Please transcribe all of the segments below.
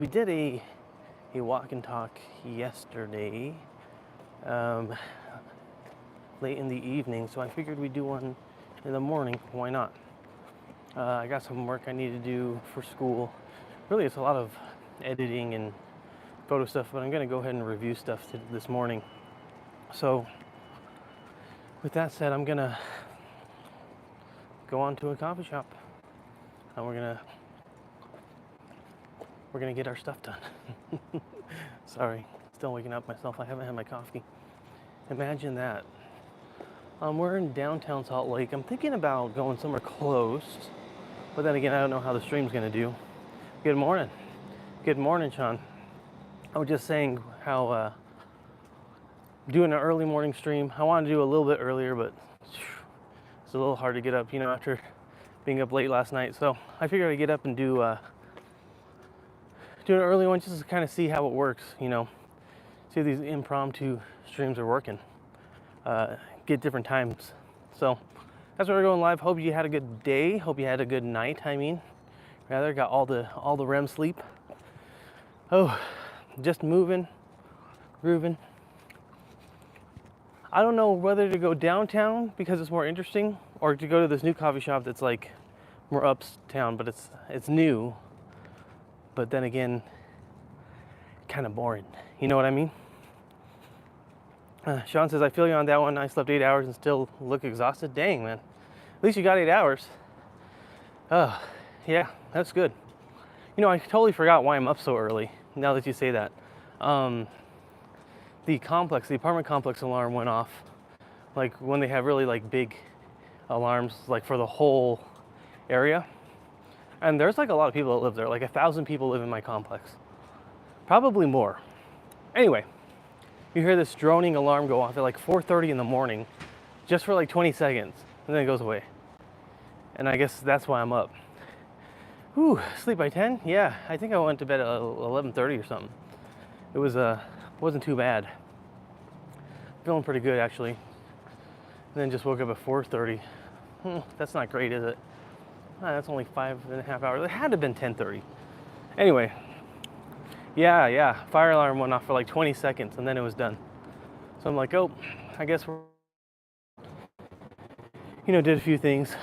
We did a walk and talk yesterday, um, late in the evening, so I figured we'd do one in the morning. Why not? I got some work I need to do for school. Really, it's a lot of editing and photo stuff, but I'm going to go ahead and review stuff this morning. So, with that said, I'm going to go on to a coffee shop, and we're gonna get our stuff done. Sorry, still waking up myself. I haven't had my coffee. Imagine that. We're in downtown Salt Lake. I'm thinking about going somewhere close, but then again, I don't know how the stream's gonna do. Good morning. Good morning, Sean. I was just saying how doing an early morning stream. I wanted to do a little bit earlier, but it's a little hard to get up, after being up late last night. So I figured I'd get up and do an early one just to kind of see how it works, see if these impromptu streams are working. Get different times. So that's why we're going live. Hope you had a good day. Hope you had a good night. Got all the REM sleep. Oh, just moving, grooving. I don't know whether to go downtown because it's more interesting, or to go to this new coffee shop that's like more uptown, but it's new. But then again, kind of boring. You know what I mean? Sean says, I feel you on that one. I slept 8 hours and still look exhausted. Dang, man. At least you got 8 hours. Oh, yeah, that's good. I totally forgot why I'm up so early, now that you say that. The apartment complex alarm went off. Like when they have really like big alarms, like for the whole area. And there's like a lot of people that live there. Like 1,000 people live in my complex. Probably more. Anyway, you hear this droning alarm go off at like 4:30 in the morning, just for like 20 seconds, and then it goes away. And I guess that's why I'm up. Whew, sleep by 10? Yeah, I think I went to bed at 11:30 or something. It wasn't too bad. Feeling pretty good actually. And then just woke up at 4:30. That's not great, is it? That's only 5.5 hours. It had to have been 10:30. Anyway, yeah. Fire alarm went off for like 20 seconds and then it was done. So I'm like, oh, I guess we're, did a few things.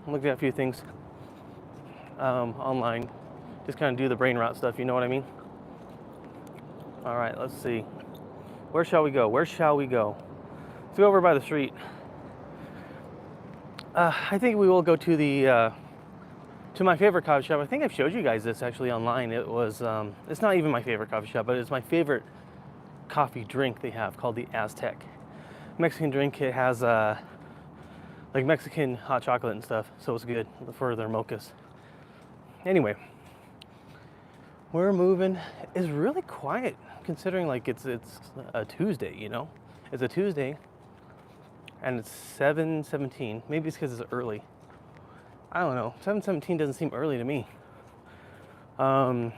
Looked at a few things online. Just kind of do the brain rot stuff, you know what I mean? All right, let's see. Where shall we go? Let's go over by the street. I think we will go to to my favorite coffee shop. I think I've showed you guys this actually online. It was, it's not even my favorite coffee shop, but it's my favorite coffee drink they have, called the Aztec. Mexican drink. It has like Mexican hot chocolate and stuff, so it's good for their mochas. Anyway, we're moving. It's really quiet considering like it's a Tuesday, It's a Tuesday. And it's 7:17. Maybe it's because it's early. I don't know. 7:17 doesn't seem early to me. Sean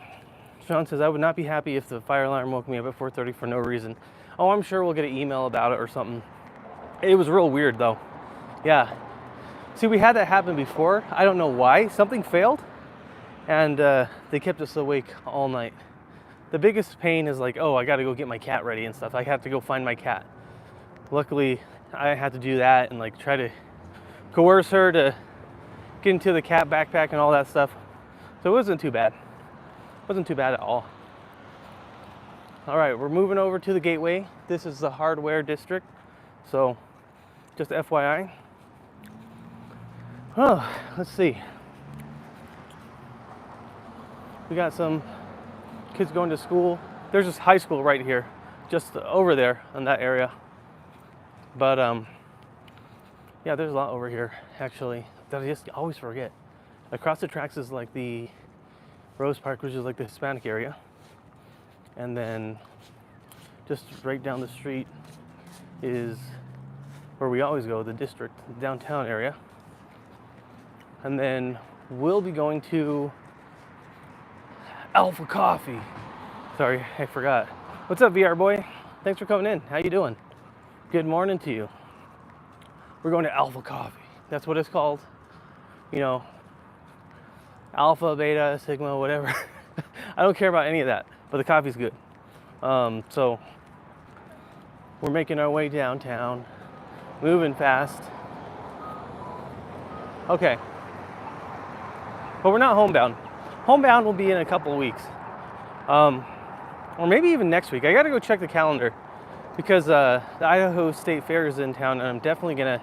says, I would not be happy if the fire alarm woke me up at 4:30 for no reason. Oh, I'm sure we'll get an email about it or something. It was real weird though. Yeah. See, we had that happen before. I don't know why. Something failed. And they kept us awake all night. The biggest pain is like, oh, I got to go get my cat ready and stuff. I have to go find my cat. Luckily, I had to do that and like try to coerce her to get into the cat backpack and all that stuff. So it wasn't too bad. Wasn't too bad at all. All right, we're moving over to the Gateway. This is the hardware district. So just FYI. Oh, let's see. We got some kids going to school. There's this high school right here, just over there in that area. But yeah, there's a lot over here actually that I just always forget. Across the tracks is like the Rose Park, which is like the Hispanic area, and then just right down the street is where we always go, the district, the downtown area. And then we'll be going to Alpha Coffee. Sorry, I forgot. What's up, VR boy? Thanks for coming in. How you doing? Good morning to you. We're going to Alpha Coffee. That's what it's called. Alpha, beta, sigma, whatever. I don't care about any of that, but the coffee's good. So we're making our way downtown, moving fast. Okay, but we're not homebound. Homebound will be in a couple of weeks, or maybe even next week. I gotta go check the calendar because the Idaho State Fair is in town, and I'm definitely gonna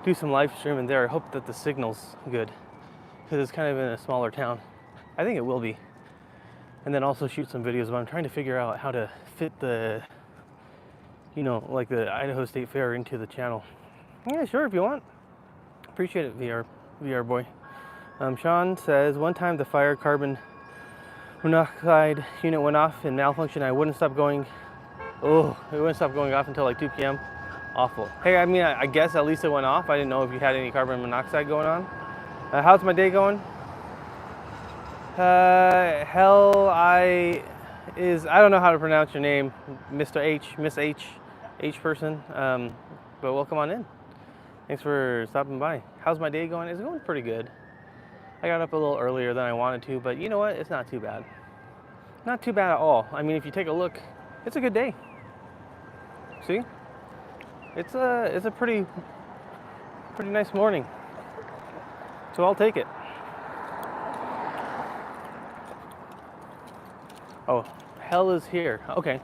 do some live streaming there. I hope that the signal's good because it's kind of in a smaller town. I think it will be. And then also shoot some videos, but I'm trying to figure out how to fit the, like the Idaho State Fair into the channel. Yeah, sure, if you want. Appreciate it, VR boy. Sean says, one time the fire carbon monoxide unit went off and malfunctioned. I wouldn't stop going. Oh, it wouldn't stop going off until like 2 p.m. Awful. Hey, I mean, I guess at least it went off. I didn't know if you had any carbon monoxide going on. How's my day going? I don't know how to pronounce your name, Mr. H, Miss H person. But welcome on in. Thanks for stopping by. How's my day going? It's going pretty good. I got up a little earlier than I wanted to, but you know what? It's not too bad. Not too bad at all. I mean, if you take a look, it's a good day. See? It's a pretty nice morning. So I'll take it. Oh, hell is here. Okay.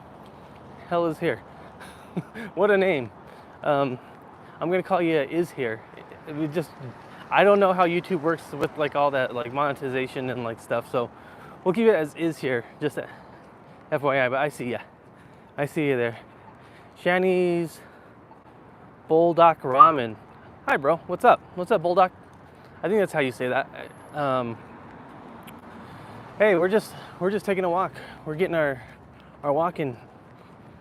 Hell is here. What a name. I'm gonna call you Is Here. I don't know how YouTube works with like all that like monetization and like stuff, so we'll keep it as Is Here, just FYI, but I see ya. I see you there. Shani's Bulldog Ramen. Hi bro, what's up? What's up, Bulldog? I think that's how you say that. Hey, we're just taking a walk. We're getting our walk in.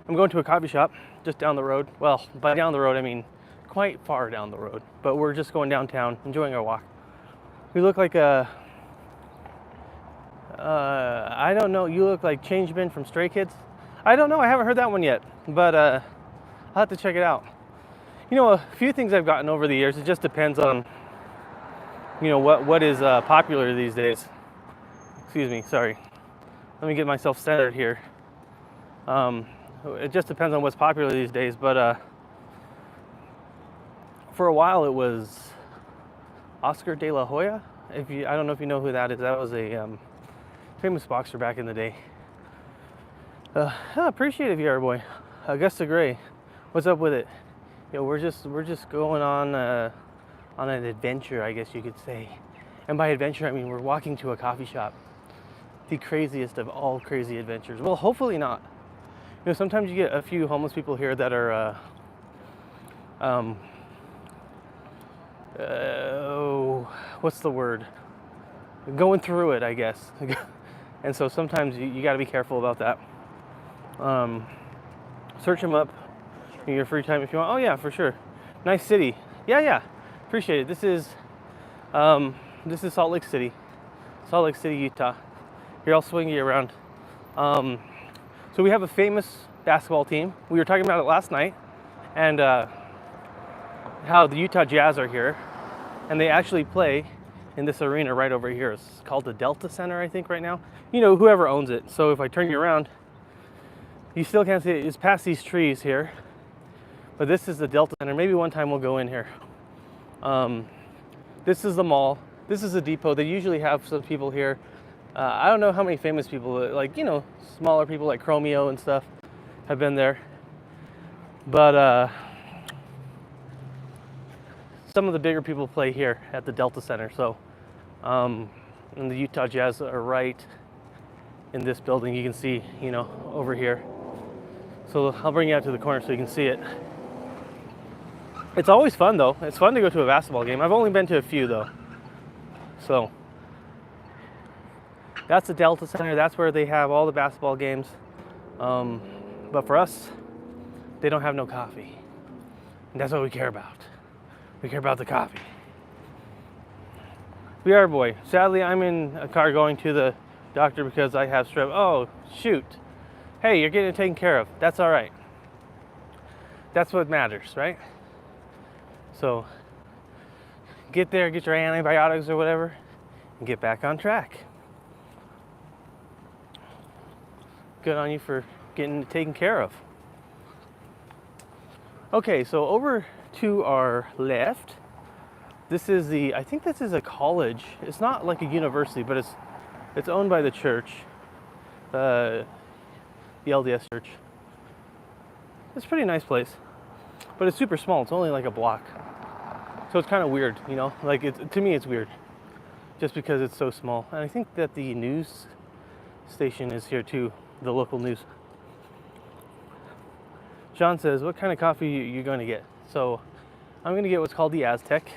I'm going to a coffee shop just down the road. Well, by down the road I mean quite far down the road, but we're just going downtown, enjoying our walk. We look like I don't know, you look like Change Bin from Stray Kids. I don't know, I haven't heard that one yet, but I'll have to check it out. A few things I've gotten over the years, it just depends on, what is popular these days. Excuse me, sorry. Let me get myself centered here. It just depends on what's popular these days, but for a while it was Oscar De La Hoya. I don't know if you know who that is. That was a famous boxer back in the day. I appreciate it, VR boy. Augusta Gray, what's up with it? We're just going on an adventure, I guess you could say. And by adventure, I mean we're walking to a coffee shop. The craziest of all crazy adventures. Well, hopefully not. Sometimes you get a few homeless people here that are what's the word? Going through it, I guess. And so sometimes you got to be careful about that. Search them up in your free time if you want. Oh yeah, for sure. Nice city. Yeah. Appreciate it. This is Salt Lake City, Utah. Here, I'll swing you around. So we have a famous basketball team. We were talking about it last night, and how the Utah Jazz are here, and they actually play in this arena right over here. It's called the Delta Center, I think, right now. Whoever owns it. So if I turn you around, you still can't see it. It's past these trees here, but this is the Delta Center. Maybe one time we'll go in here. This is the mall. This is the depot. They usually have some people here. I don't know how many famous people, like, smaller people like Chromeo and stuff have been there. But some of the bigger people play here at the Delta Center. So, and the Utah Jazz are right in this building. You can see, over here. So I'll bring you out to the corner so you can see it. It's always fun though. It's fun to go to a basketball game. I've only been to a few though. So that's the Delta Center. That's where they have all the basketball games. But for us, they don't have no coffee. And that's what we care about. We care about the coffee. VR boy. Sadly, I'm in a car going to the doctor because I have strep. Oh, shoot. Hey, you're getting it taken care of. That's all right. That's what matters, right? So get there, get your antibiotics or whatever, and get back on track. Good on you for getting it taken care of. Okay, so over to our left, this is I think this is a college. It's not like a university, but it's owned by the church, the LDS church. It's a pretty nice place, but it's super small. It's only like a block. So it's kind of weird, you know, like to me it's weird just because it's so small. And I think that the news station is here too, the local news. John says, what kind of coffee are you going to get? So I'm going to get what's called the Aztec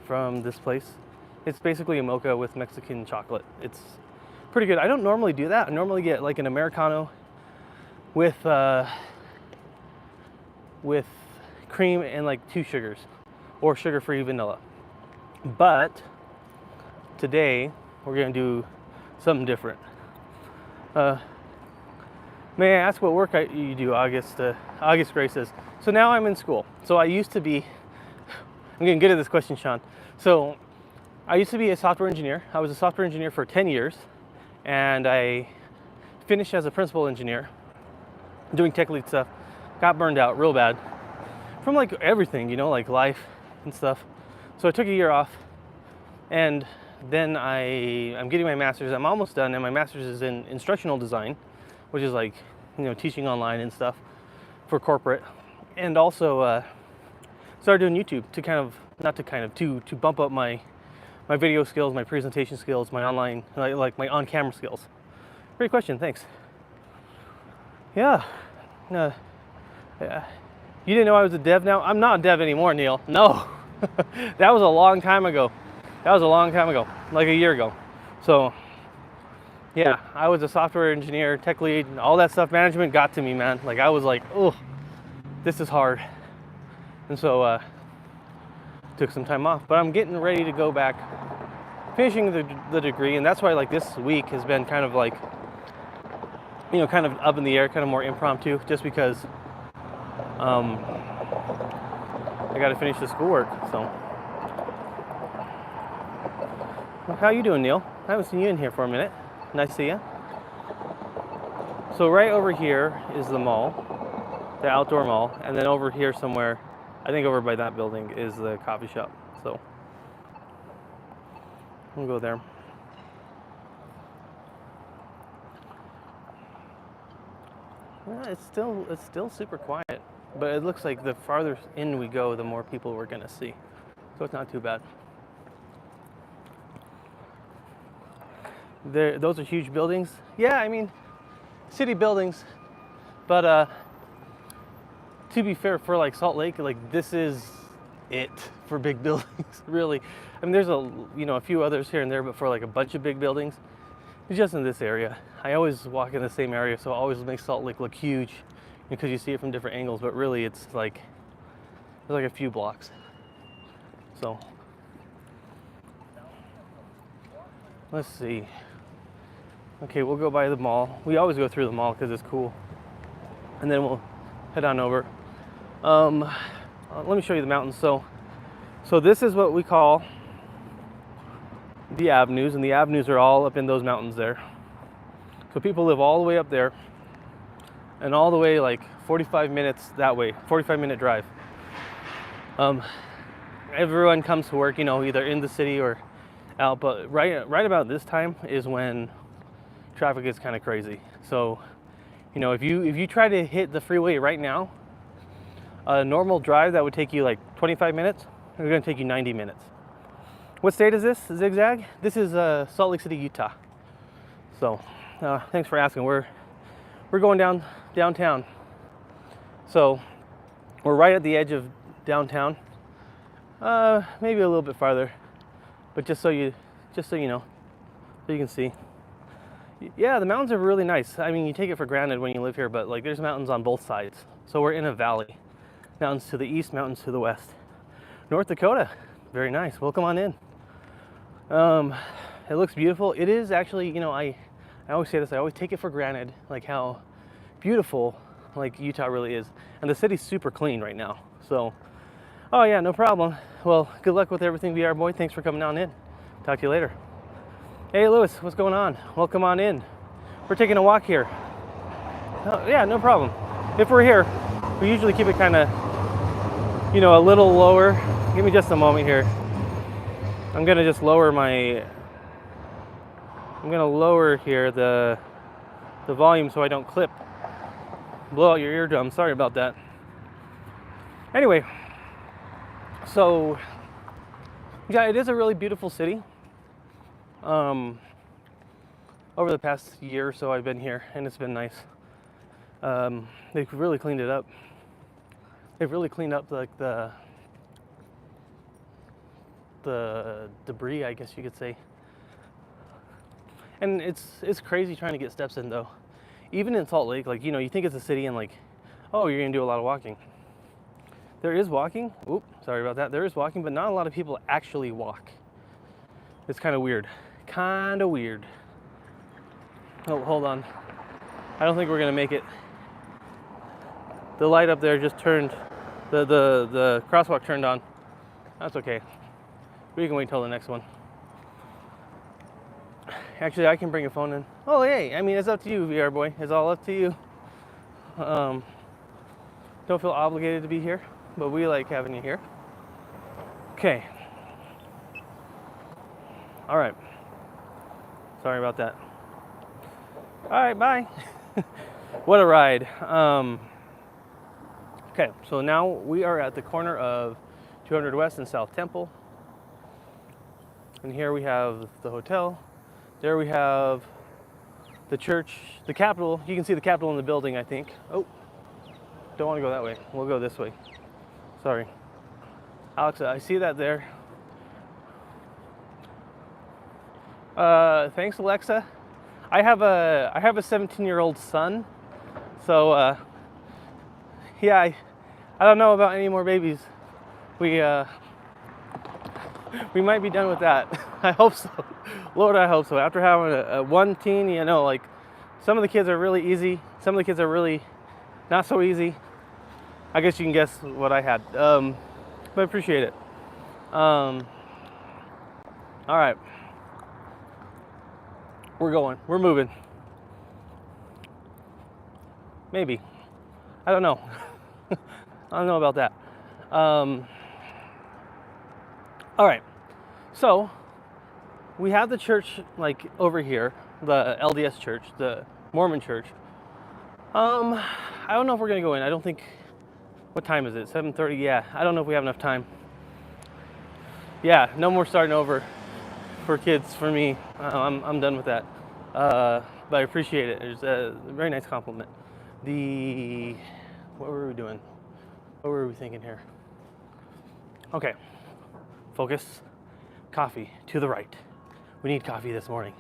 from this place. It's basically a mocha with Mexican chocolate. It's pretty good. I don't normally do that. I normally get like an Americano with cream and like 2 sugars or sugar-free vanilla. But today we're going to do something different. May I ask what work you do, August? August Gray says. So now I'm in school. So I used to be, I'm getting good at this question, Sean. So I used to be a software engineer. I was a software engineer for 10 years, and I finished as a principal engineer doing tech lead stuff. Got burned out real bad from like everything, you know, like life and stuff. So I took a year off, and then I'm getting my master's. I'm almost done, and my master's is in instructional design, which is like, you know, teaching online and stuff for corporate. And also started doing YouTube to bump up my video skills, my presentation skills, my online, like my on-camera skills. Great question, thanks. Yeah. You didn't know I was a dev now? I'm not a dev anymore, Neil. No. That was a long time ago. Like a year ago. So yeah, I was a software engineer, tech lead, and all that stuff. Management got to me, man. Like I was like, oh, this is hard. And so took some time off, but I'm getting ready to go back, finishing the degree. And that's why like this week has been kind of like, you know, kind of up in the air, kind of more impromptu, just because I got to finish the schoolwork. So how you doing, Neil? I haven't seen you in here for a minute. Nice to see you. So right over here is the mall, the outdoor mall, and then over here somewhere, I think over by that building, is the coffee shop. So we'll go there. Well, it's still super quiet, but it looks like the farther in we go, the more people we're gonna see. So it's not too bad. Those are huge buildings. Yeah, I mean, city buildings. But to be fair, for like Salt Lake, like this is it for big buildings, really. I mean, there's a few others here and there, but for like a bunch of big buildings, just in this area. I always walk in the same area, so it always makes Salt Lake look huge because you see it from different angles, but really it's like a few blocks. So let's see. Okay, we'll go by the mall. We always go through the mall because it's cool. And then we'll head on over. Let me show you the mountains. So this is what we call the avenues, and the avenues are all up in those mountains there. So people live all the way up there and all the way like 45 minutes that way, 45-minute drive. Everyone comes to work, you know, either in the city or out, but right about this time is when traffic is kind of crazy. So, you know, if you try to hit the freeway right now, a normal drive that would take you like 25 minutes, it's going to take you 90 minutes. What state is this? Zigzag? This is Salt Lake City, Utah. So, thanks for asking. We're going downtown. So, we're right at the edge of downtown. Maybe a little bit farther, but just so you know, so you can see. Yeah, the mountains are really nice. I mean, you take it for granted when you live here, but like there's mountains on both sides. So we're in a valley. Mountains to the east, mountains to the west. North Dakota, very nice. Welcome on in. It looks beautiful. It is actually, you know, I always say this, I always take it for granted, like how beautiful like Utah really is. And the city's super clean right now. So, oh yeah, no problem. Well, good luck with everything, VR boy. Thanks for coming on in. Talk to you later. Hey Lewis, what's going on? Welcome on in. We're taking a walk here. Oh, yeah, no problem. If we're here, we usually keep it kind of, a little lower. Give me just a moment here. I'm gonna just lower here the volume so I don't blow out your eardrum. Sorry about that. Anyway, so yeah, it is a really beautiful city. Over the past year or so I've been here, and it's been nice. They've really cleaned it up. They've really cleaned up like the debris, I guess you could say. And it's crazy trying to get steps in though. Even in Salt Lake, like, you think it's a city and like, oh, you're gonna do a lot of walking. There is walking. Oop, sorry about that. There is walking, but not a lot of people actually walk. It's kind of weird. Kind of weird. Oh, hold on. I don't think we're gonna make it. The light up there just turned. The crosswalk turned on. That's okay. We can wait till the next one. Actually, I can bring a phone in. Oh, hey, I mean, it's up to you, VR boy. It's all up to you. Don't feel obligated to be here, but we like having you here. Okay. All right. Sorry about that. All right, bye. What a ride. Okay, so now we are at the corner of 200 West and South Temple. And here we have the hotel. There we have the church, the Capitol. You can see the Capitol in the building, I think. Oh, don't want to go that way. We'll go this way. Sorry. Alexa, I see that there. Thanks, Alexa. I have a 17-year-old son. So, yeah, I don't know about any more babies. We might be done with that. I hope so. Lord, I hope so. After having a one teen, like some of the kids are really easy. Some of the kids are really not so easy. I guess you can guess what I had. But I appreciate it. All right. We're going. We're moving. Maybe. I don't know. I don't know about that. All right. So we have the church like over here, the LDS church, the Mormon church. I don't know if we're gonna go in. I don't think. What time is it? 7:30. Yeah. I don't know if we have enough time. Yeah. No more starting over for kids for me. I'm done with that. But I appreciate it. It's a very nice compliment. What were we doing? What were we thinking here? Okay. Focus. Coffee to the right. We need coffee this morning.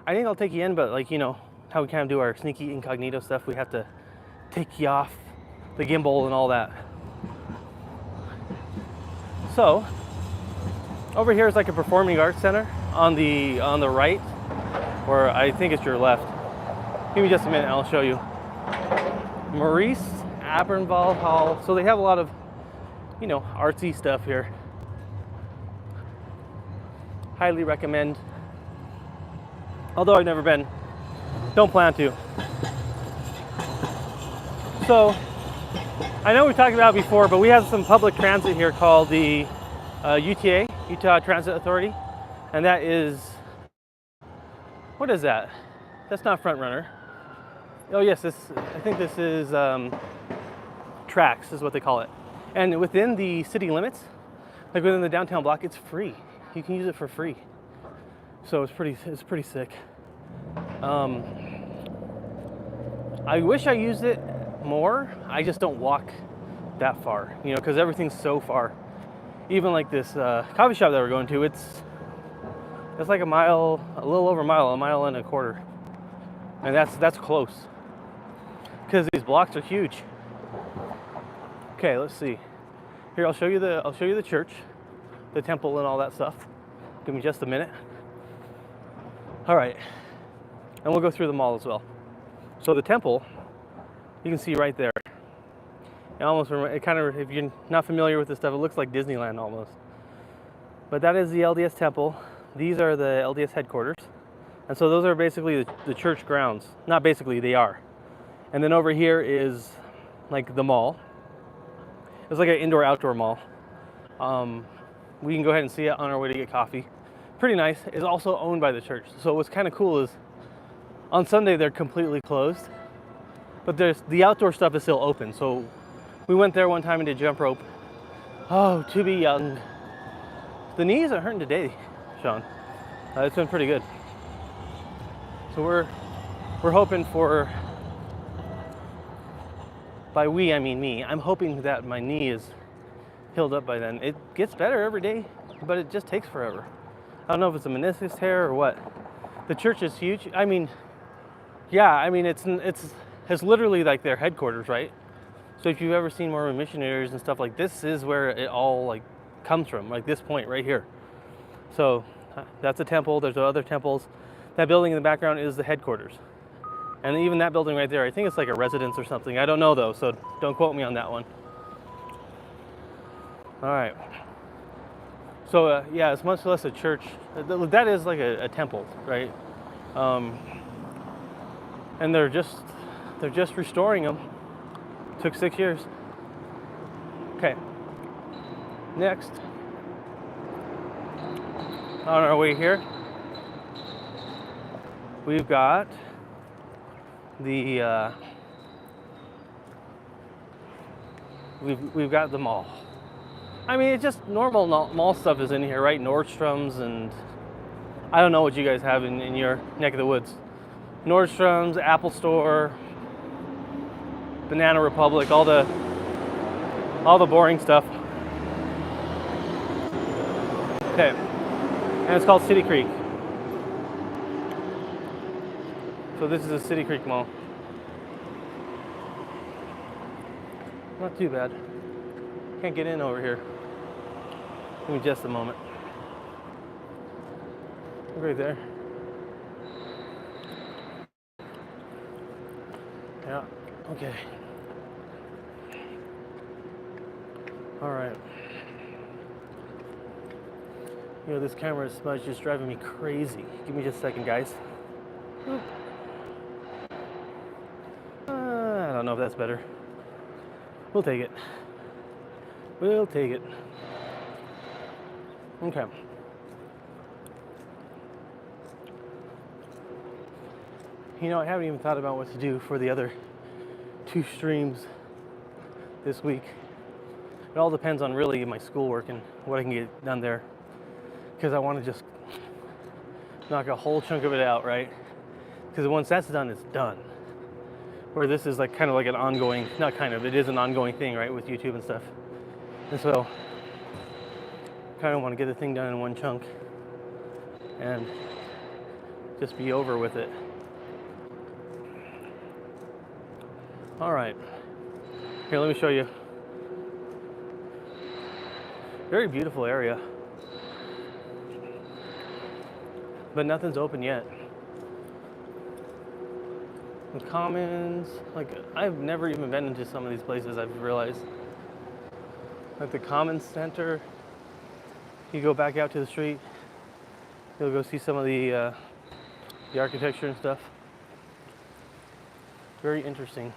I think I'll take you in, but like, how we kind of do our sneaky incognito stuff, we have to take you off the gimbal and all that. So, over here is like a performing arts center on the right, or I think it's your left. Give me just a minute, I'll show you. Maurice Abravanel Hall. So they have a lot of, artsy stuff here. Highly recommend. Although I've never been, don't plan to. So, I know we've talked about it before, but we have some public transit here called the UTA, Utah Transit Authority. And that is, what is that? That's not Front Runner. Oh yes, I think this is TRAX is what they call it. And within the city limits, like within the downtown block, it's free. You can use it for free. So it's pretty sick. I wish I used it more. I just don't walk that far, because everything's so far. Even like this coffee shop that we're going to, it's like a little over a mile and a quarter. And that's close. Because these blocks are huge. Okay, let's see. Here, I'll show you the church, the temple and all that stuff. Give me just a minute. All right. And we'll go through the mall as well. So the temple, you can see right there. It kind of, if you're not familiar with this stuff, it looks like Disneyland almost. But that is the LDS temple. These are the LDS headquarters. And so those are basically the church grounds. Not basically, they are. And then over here is like the mall. It's like an indoor-outdoor mall. We can go ahead and see it on our way to get coffee. Pretty nice. It's also owned by the church. So what's kind of cool is on Sunday they're completely closed, but the outdoor stuff is still open. So we went there one time and did jump rope. Oh, to be young. The knees are hurting today, Sean. It's been pretty good. So we're hoping for, by we I mean me, I'm hoping that my knee is healed up by then. It gets better every day, but it just takes forever. I don't know if it's a meniscus tear or what. The church is huge. I mean, yeah, I mean it's literally like their headquarters, right? So if you've ever seen Mormon missionaries and stuff, like this is where it all like comes from, like this point right here. So that's a temple. There's other temples. That building in the background is the headquarters. And even that building right there, I think it's like a residence or something. I don't know though, so don't quote me on that one. All right. So yeah, it's much less a church. That is like a temple, right? And they're just restoring them. Took 6 years. Okay. Next, on our way here, we've got the we've got the mall. I mean, it's just normal mall stuff is in here, right? Nordstrom's, and I don't know what you guys have in your neck of the woods. Nordstrom's, Apple Store, Banana Republic, all the boring stuff. Okay, and it's called City Creek. So this is a City Creek Mall. Not too bad. Can't get in over here. Give me just a moment. Right there. Yeah, okay. All right. You know, this camera smudge is driving me crazy. Give me just a second, guys. I don't know if that's better. We'll take it. We'll take it. Okay. You know, I haven't even thought about what to do for the other 2 streams this week. It all depends on really my schoolwork and what I can get done there. Because I want to just knock a whole chunk of it out, right? Because once that's done, it's done. Where this is like kind of like an ongoing, not kind of, it is an ongoing thing, right, with YouTube and stuff. And so, kind of want to get the thing done in one chunk and just be over with it. All right, here, let me show you. Very beautiful area, but nothing's open yet. The Commons, like I've never even been into some of these places, I've realized. Like the Commons Center, you go back out to the street, you'll go see some of the architecture and stuff. Very interesting.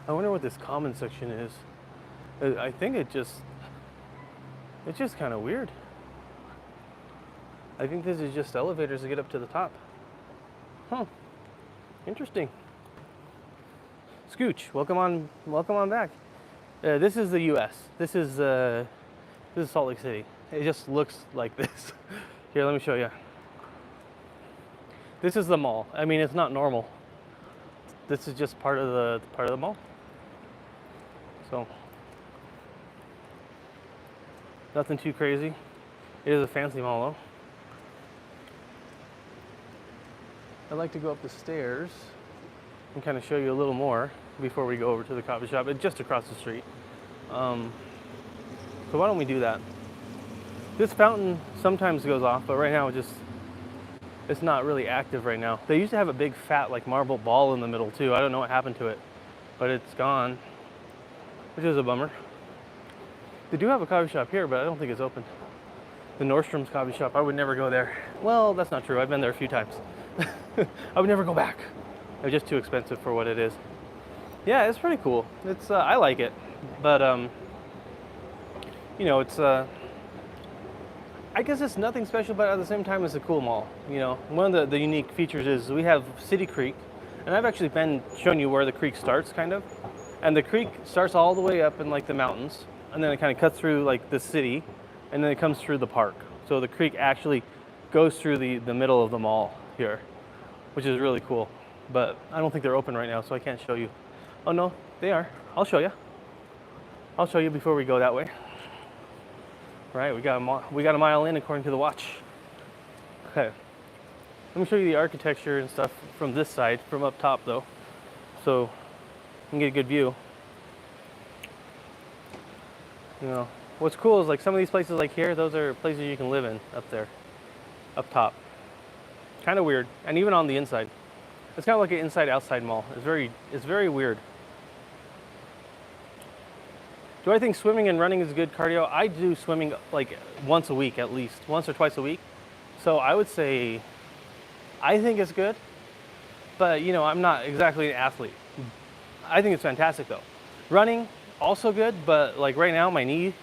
I wonder what this Commons section is. I think it's just kind of weird. I think this is just elevators to get up to the top. Huh. Interesting. Scooch, welcome on back. This is the U.S. This is Salt Lake City. It just looks like this. Here, let me show you. This is the mall. I mean, it's not normal. This is just part of the mall. So, nothing too crazy. It is a fancy mall though. I'd like to go up the stairs and kind of show you a little more before we go over to the coffee shop. It's just across the street. So why don't we do that? This fountain sometimes goes off, but right now it's not really active right now. They used to have a big fat like marble ball in the middle too. I don't know what happened to it, but it's gone, which is a bummer. They do have a coffee shop here, but I don't think it's open. The Nordstrom's coffee shop, I would never go there. Well, that's not true. I've been there a few times. I would never go back. It was just too expensive for what it is. Yeah, it's pretty cool. It's I like it, but you know, it's I guess it's nothing special, but at the same time, it's a cool mall. You know, one of the unique features is we have City Creek, and I've actually been showing you where the creek starts, kind of. And the creek starts all the way up in like the mountains, and then it kind of cuts through like the city, and then it comes through the park. So the creek actually goes through the middle of the mall here, which is really cool. But I don't think they're open right now, so I can't show you. Oh no, they are. I'll show you. I'll show you before we go that way. Right, we got a mile in according to the watch. Okay, let me show you the architecture and stuff from this side, from up top though, so you can get a good view. You know, what's cool is like some of these places like here, those are places you can live in up there, up top. Kind of weird, and even on the inside, it's kind of like an inside-outside mall. It's very weird. Do I think swimming and running is good cardio? I do swimming like once a week at least, once or twice a week. So I would say I think it's good, but you know, I'm not exactly an athlete. I think it's fantastic though. Running, also good, but like right now my knee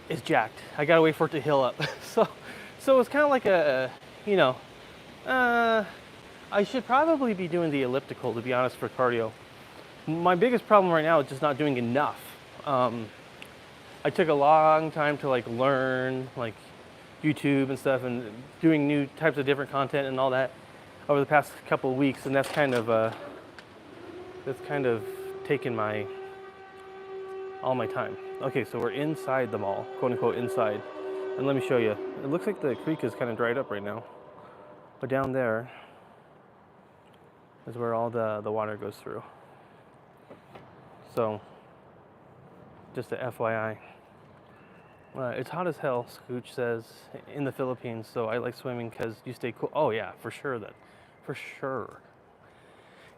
is jacked. I gotta wait for it to heal up. So it's kind of like a, you know, I should probably be doing the elliptical, to be honest, for cardio. My biggest problem right now is just not doing enough. I took a long time to like learn like YouTube and stuff, and doing new types of different content and all that over the past couple of weeks, and that's kind of taken all my time. Okay, so we're inside the mall, quote unquote inside, and let me show you. It looks like the creek is kind of dried up right now, but down there is where all the water goes through. So, just a FYI. It's hot as hell, Scooch says, in the Philippines, so I like swimming because you stay cool. Oh yeah, for sure.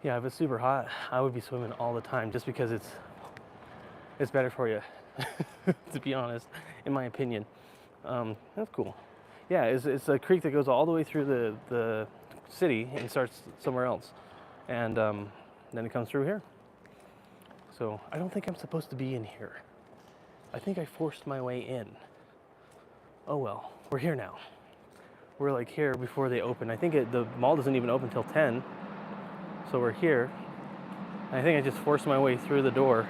Yeah, if it's super hot, I would be swimming all the time just because it's better for you, to be honest, in my opinion. That's cool. Yeah, it's a creek that goes all the way through the city and starts somewhere else. And then it comes through here. So I don't think I'm supposed to be in here. I think I forced my way in. Oh well, we're here now. We're like here before they open. I think the mall doesn't even open till 10. So we're here. I think I just forced my way through the door.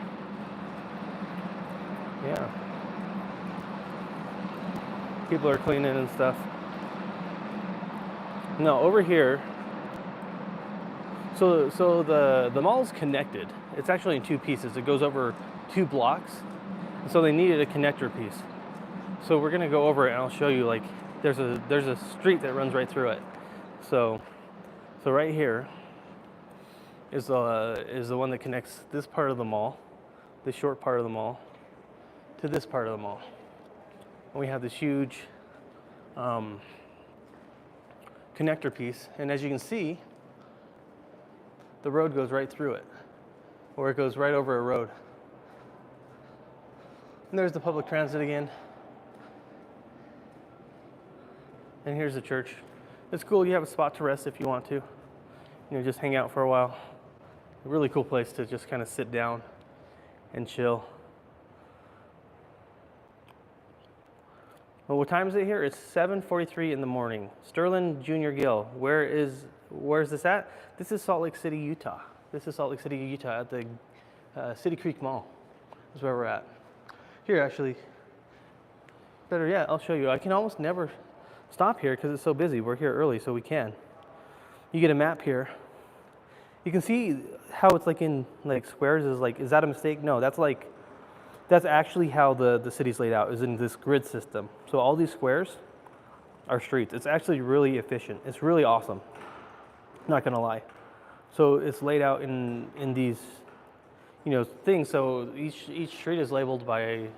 Yeah. People are cleaning and stuff. No, over here. So the mall's connected. It's actually in two pieces. It goes over 2 blocks. And so they needed a connector piece. So we're gonna go over it and I'll show you, like there's a street that runs right through it. So right here is the one that connects this part of the mall, this short part of the mall, to this part of the mall. And we have this huge connector piece, and as you can see, the road goes right through it, or it goes right over a road. And there's the public transit again. And here's the church. It's cool, you have a spot to rest if you want to. You know, just hang out for a while. A really cool place to just kind of sit down and chill. Well, what time is it here? It's 7:43 in the morning. Sterling Jr. Gill, where's this at? This is Salt Lake City, Utah. This is Salt Lake City, Utah at the City Creek Mall. That's where we're at. Here, actually, better yet, I'll show you. I can almost never stop here because it's so busy. We're here early, so we can. You get a map here. You can see how it's like in like squares. Is that a mistake? No, that's actually how the city's laid out, is in this grid system. So all these squares are streets. It's actually really efficient. It's really awesome. Not gonna lie. So it's laid out in these, you know, things. So each street is labeled by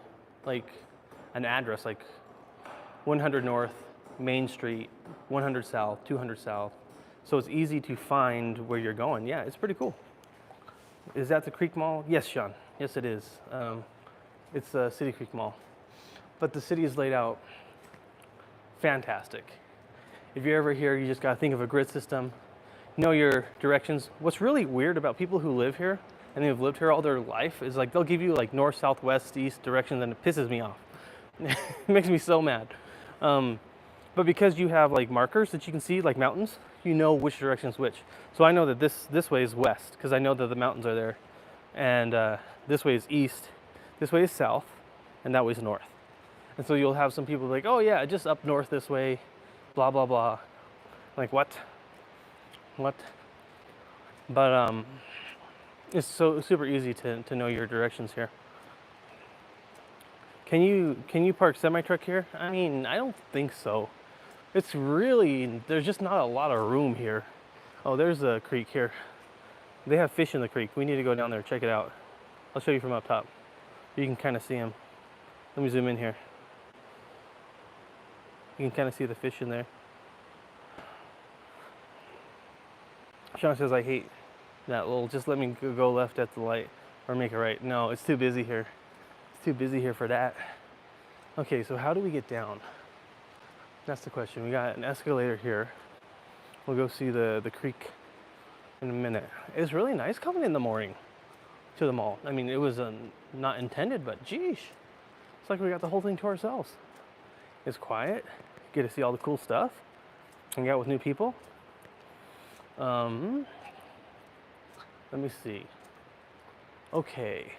like an address, like 100 North, Main Street, 100 South, 200 South. So it's easy to find where you're going. Yeah, it's pretty cool. Is that the Creek Mall? Yes, Sean. Yes, it is. It's the City Creek Mall. But the city is laid out fantastic. If you're ever here, you just gotta think of a grid system. know your directions. What's really weird about people who live here and they've lived here all their life is like they'll give you like north, south, west, east directions, and it pisses me off. It makes me so mad. But because you have like markers that you can see, like mountains, you know which direction is which. So I know that this way is west because I know that the mountains are there, and this way is east, this way is south, and that way is north. And so you'll have some people like, oh yeah, just up north this way, blah blah blah. Like what? What? But it's so super easy to know your directions here. Can you park semi truck here? I mean, I don't think so. It's really, there's just not a lot of room here. Oh, there's a creek here. They have fish in the creek. We need to go down there, check it out. I'll show you from up top. You can kind of see them. Let me zoom in here. You can kind of see the fish in there. Sean says, I hate that little, just let me go left at the light or make a right. No, it's too busy here. It's too busy here for that. Okay, so how do we get down? That's the question. We got an escalator here. We'll go see the creek in a minute. It's really nice coming in the morning to the mall. I mean, it was not intended, but geesh. It's like we got the whole thing to ourselves. It's quiet. Get to see all the cool stuff. Hang out with new people. Let me see. Okay.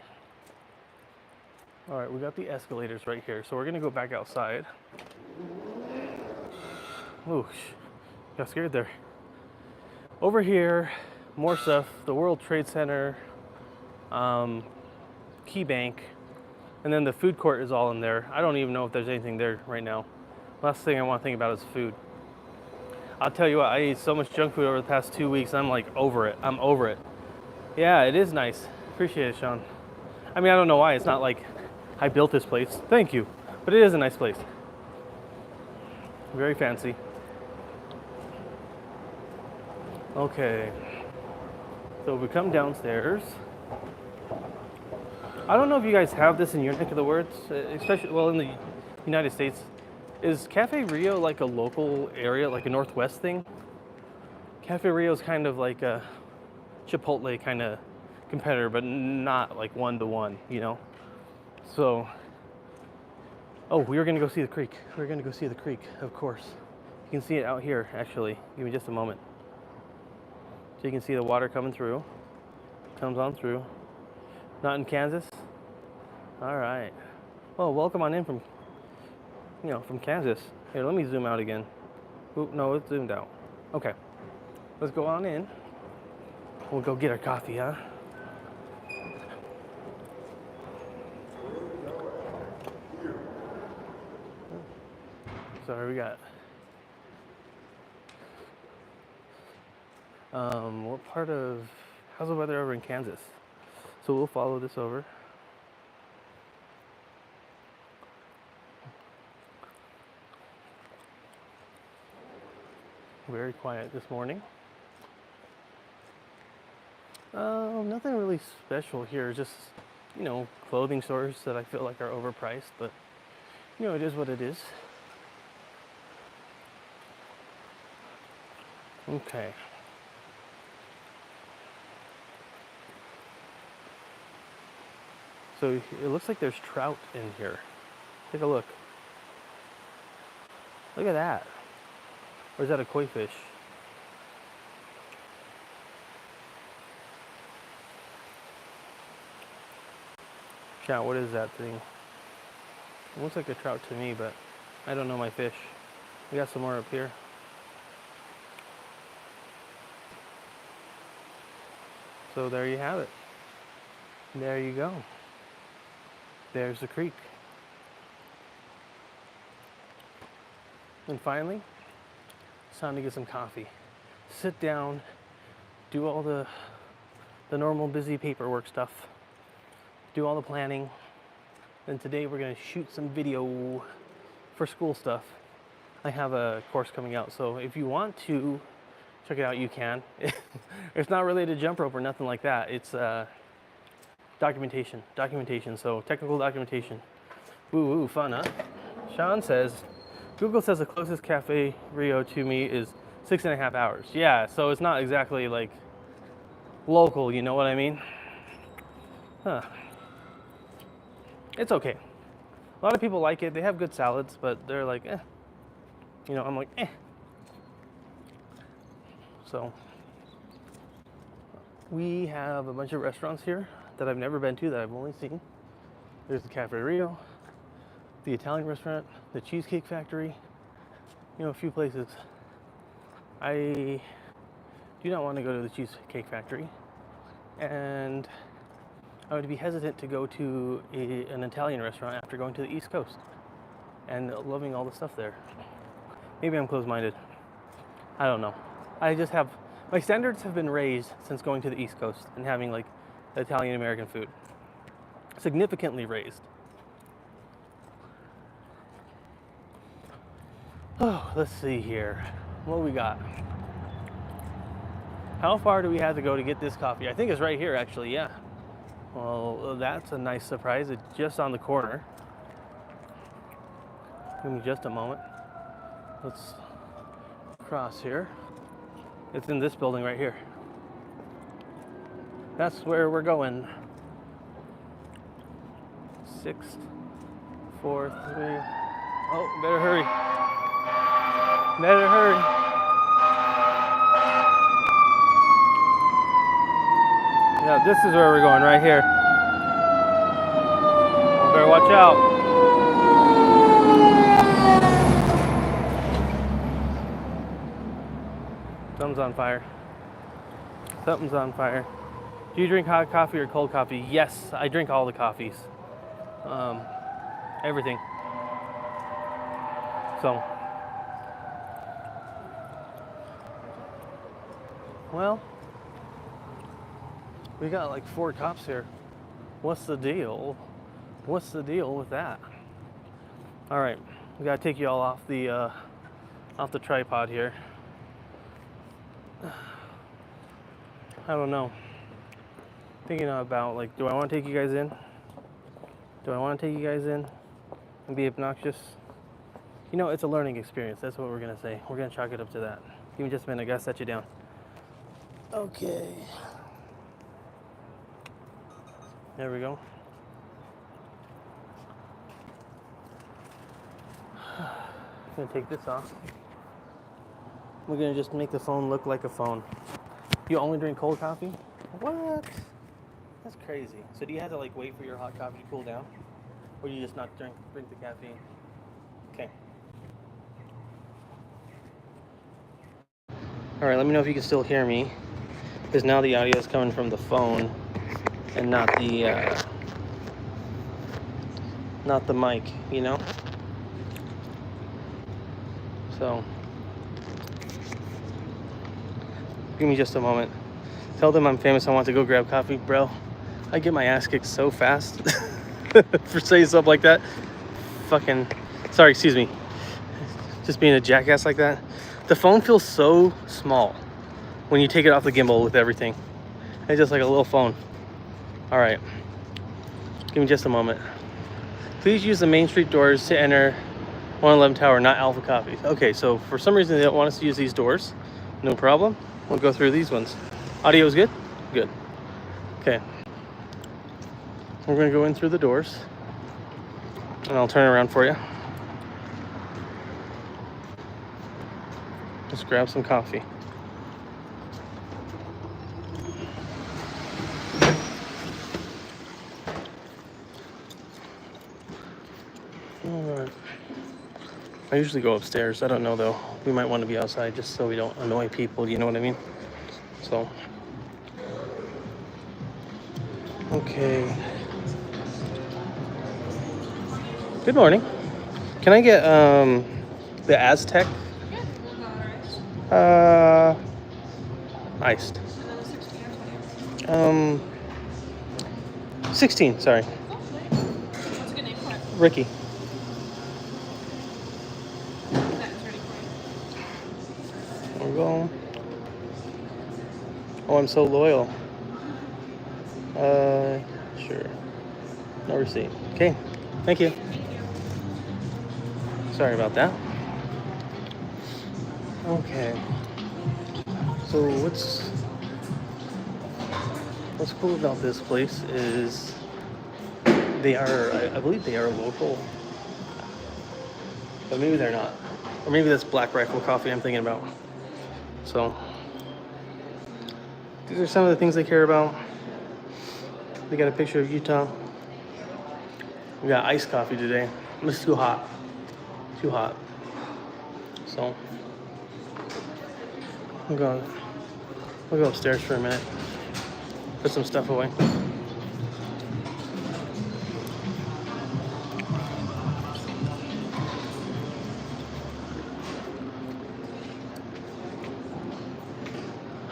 All right, we got the escalators right here. So we're gonna go back outside. Ooh, got scared there. Over here, more stuff. The World Trade Center, Key Bank, and then the food court is all in there. I don't even know if there's anything there right now. Last thing I want to think about is food. I'll tell you what, I ate so much junk food over the past 2 weeks. I'm like over it. I'm over it. Yeah, it is nice. Appreciate it, Sean. I mean, I don't know why. It's not like I built this place. Thank you. But it is a nice place. Very fancy. Okay. So we come downstairs. I don't know if you guys have this in your neck of the woods, especially, well, in the United States. Is Cafe Rio like a local area, like a Northwest thing? Cafe Rio is kind of like a Chipotle kind of competitor, but not like one-to-one, you know? So, oh, we were gonna go see the creek. We're gonna go see the creek, of course. You can see it out here, actually. Give me just a moment. So you can see the water coming through. Comes on through. Not in Kansas? All right. Well, welcome on in from, from Kansas. Here, let me zoom out again. Oop, no, it's zoomed out. Okay. Let's go on in. We'll go get our coffee, huh? Sorry, we got. What part of? How's the weather over in Kansas? So we'll follow this over. Very quiet this morning. Nothing really special here. Just, clothing stores that I feel like are overpriced, but it is what it is. Okay. So it looks like there's trout in here. Take a look. Look at that. Or is that a koi fish? Chat, what is that thing? It looks like a trout to me, but I don't know my fish. We got some more up here. So there you have it. There you go. There's the creek. And finally, it's time to get some coffee. Sit down, do all the normal busy paperwork stuff, do all the planning. And today we're gonna shoot some video for school stuff. I have a course coming out, so if you want to check it out, you can. It's not related to jump rope or nothing like that. It's documentation, so technical documentation. Woo, fun, huh? Sean says, Google says the closest Cafe Rio to me is 6.5 hours. Yeah, so it's not exactly like local, you know what I mean? Huh. It's okay. A lot of people like it. They have good salads, but they're like, eh. You know, I'm like, eh. So we have a bunch of restaurants here that I've never been to, that I've only seen. There's the Cafe Rio, the Italian restaurant, the Cheesecake Factory, you know, a few places. I do not want to go to the Cheesecake Factory, and I would be hesitant to go to an Italian restaurant after going to the East Coast and loving all the stuff there. Maybe I'm closed-minded. I don't know. I just have, my standards have been raised since going to the East Coast and having like Italian American food. Significantly raised. Oh, let's see here. What we got? How far do we have to go to get this coffee? I think it's right here, actually, yeah. Well, that's a nice surprise. It's just on the corner. Give me just a moment. Let's cross here. It's in this building right here. That's where we're going. 6, 4, 3. Oh, better hurry. Better hurry. Yeah, this is where we're going, right here. Better watch out. Something's on fire. Something's on fire. Do you drink hot coffee or cold coffee? Yes, I drink all the coffees. Everything. So, well, we got like 4 cops here. What's the deal? What's the deal with that? All right, we gotta take you all off the tripod here. I don't know. Thinking about like, do I want to take you guys in? Do I want to take you guys in and be obnoxious? You know, it's a learning experience. That's what we're gonna say. We're gonna chalk it up to that. Give me just a minute. I gotta set you down. Okay. There we go. I'm gonna take this off. We're gonna just make the phone look like a phone. You only drink cold coffee? What? That's crazy. So do you have to like wait for your hot coffee to cool down? Or do you just not drink the caffeine? Okay. All right, let me know if you can still hear me, because now the audio is coming from the phone and not the mic, you know? So, give me just a moment. Tell them I'm famous. I want to go grab coffee. Bro, I get my ass kicked so fast for saying stuff like that. Fucking, sorry, excuse me. Just being a jackass like that. The phone feels so small when you take it off the gimbal with everything. It's just like a little phone. All right, give me just a moment. Please use the Main Street doors to enter 111 Tower, not Alpha Coffees. Okay, so for some reason they don't want us to use these doors. No problem. We'll go through these ones. Audio is good? Good. Okay. We're gonna go in through the doors and I'll turn around for you. Just grab some coffee. All right. I usually go upstairs. I don't know though. We might want to be outside just so we don't annoy people, you know what I mean? So, okay. Good morning. Can I get the Aztec? Iced. 16, sorry. What's a good name for it? Ricky. That is ready for There we go. Oh, I'm so loyal. Sure. No receipt. Okay, thank you. you. Thank you. Sorry about that. Okay. So what's cool about this place is they are, I believe they are local, but maybe they're not. Or maybe that's Black Rifle Coffee I'm thinking about. So these are some of the things they care about. They got a picture of Utah. We got iced coffee today. It's too hot. Too hot. So we'll go upstairs for a minute. Put some stuff away.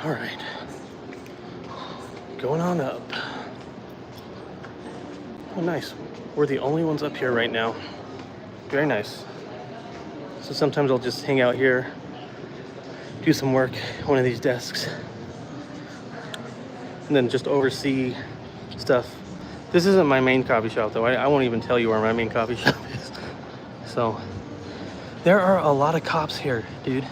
All right. Going on up. Oh, nice. We're the only ones up here right now. Very nice. So sometimes I'll just hang out here, do some work at one of these desks, and then just oversee stuff. This isn't my main coffee shop though. I won't even tell you where my main coffee shop is. So there are a lot of cops here, dude.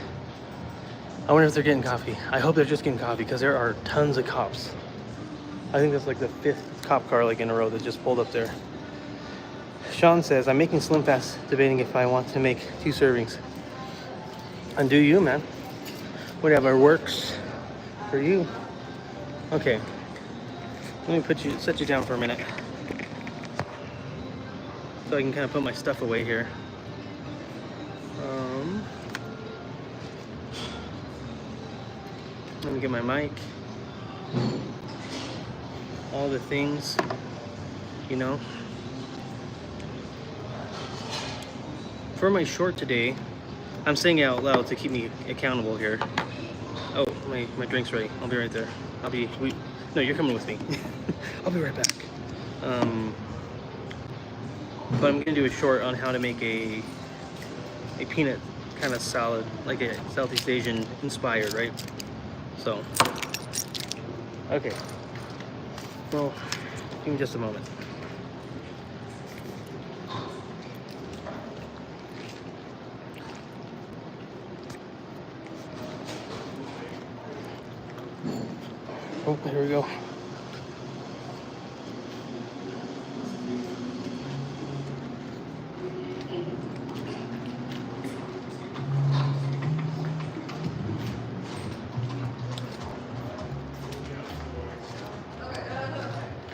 I wonder if they're getting coffee. I hope they're just getting coffee because there are tons of cops. I think that's like the 5th cop car like in a row that just pulled up there. Sean says, I'm making Slim Fast, debating if I want to make 2 servings. And do you, man. Whatever works for you. Okay. Let me set you down for a minute. So I can kind of put my stuff away here. Let me get my mic. All the things, you know. For my short today, I'm saying it out loud to keep me accountable here. Oh, my drink's ready. I'll be right there. No, you're coming with me. I'll be right back. But I'm gonna do a short on how to make a peanut kind of salad, like a Southeast Asian inspired, right? So, okay. Well, give me just a moment. Oh, here we go.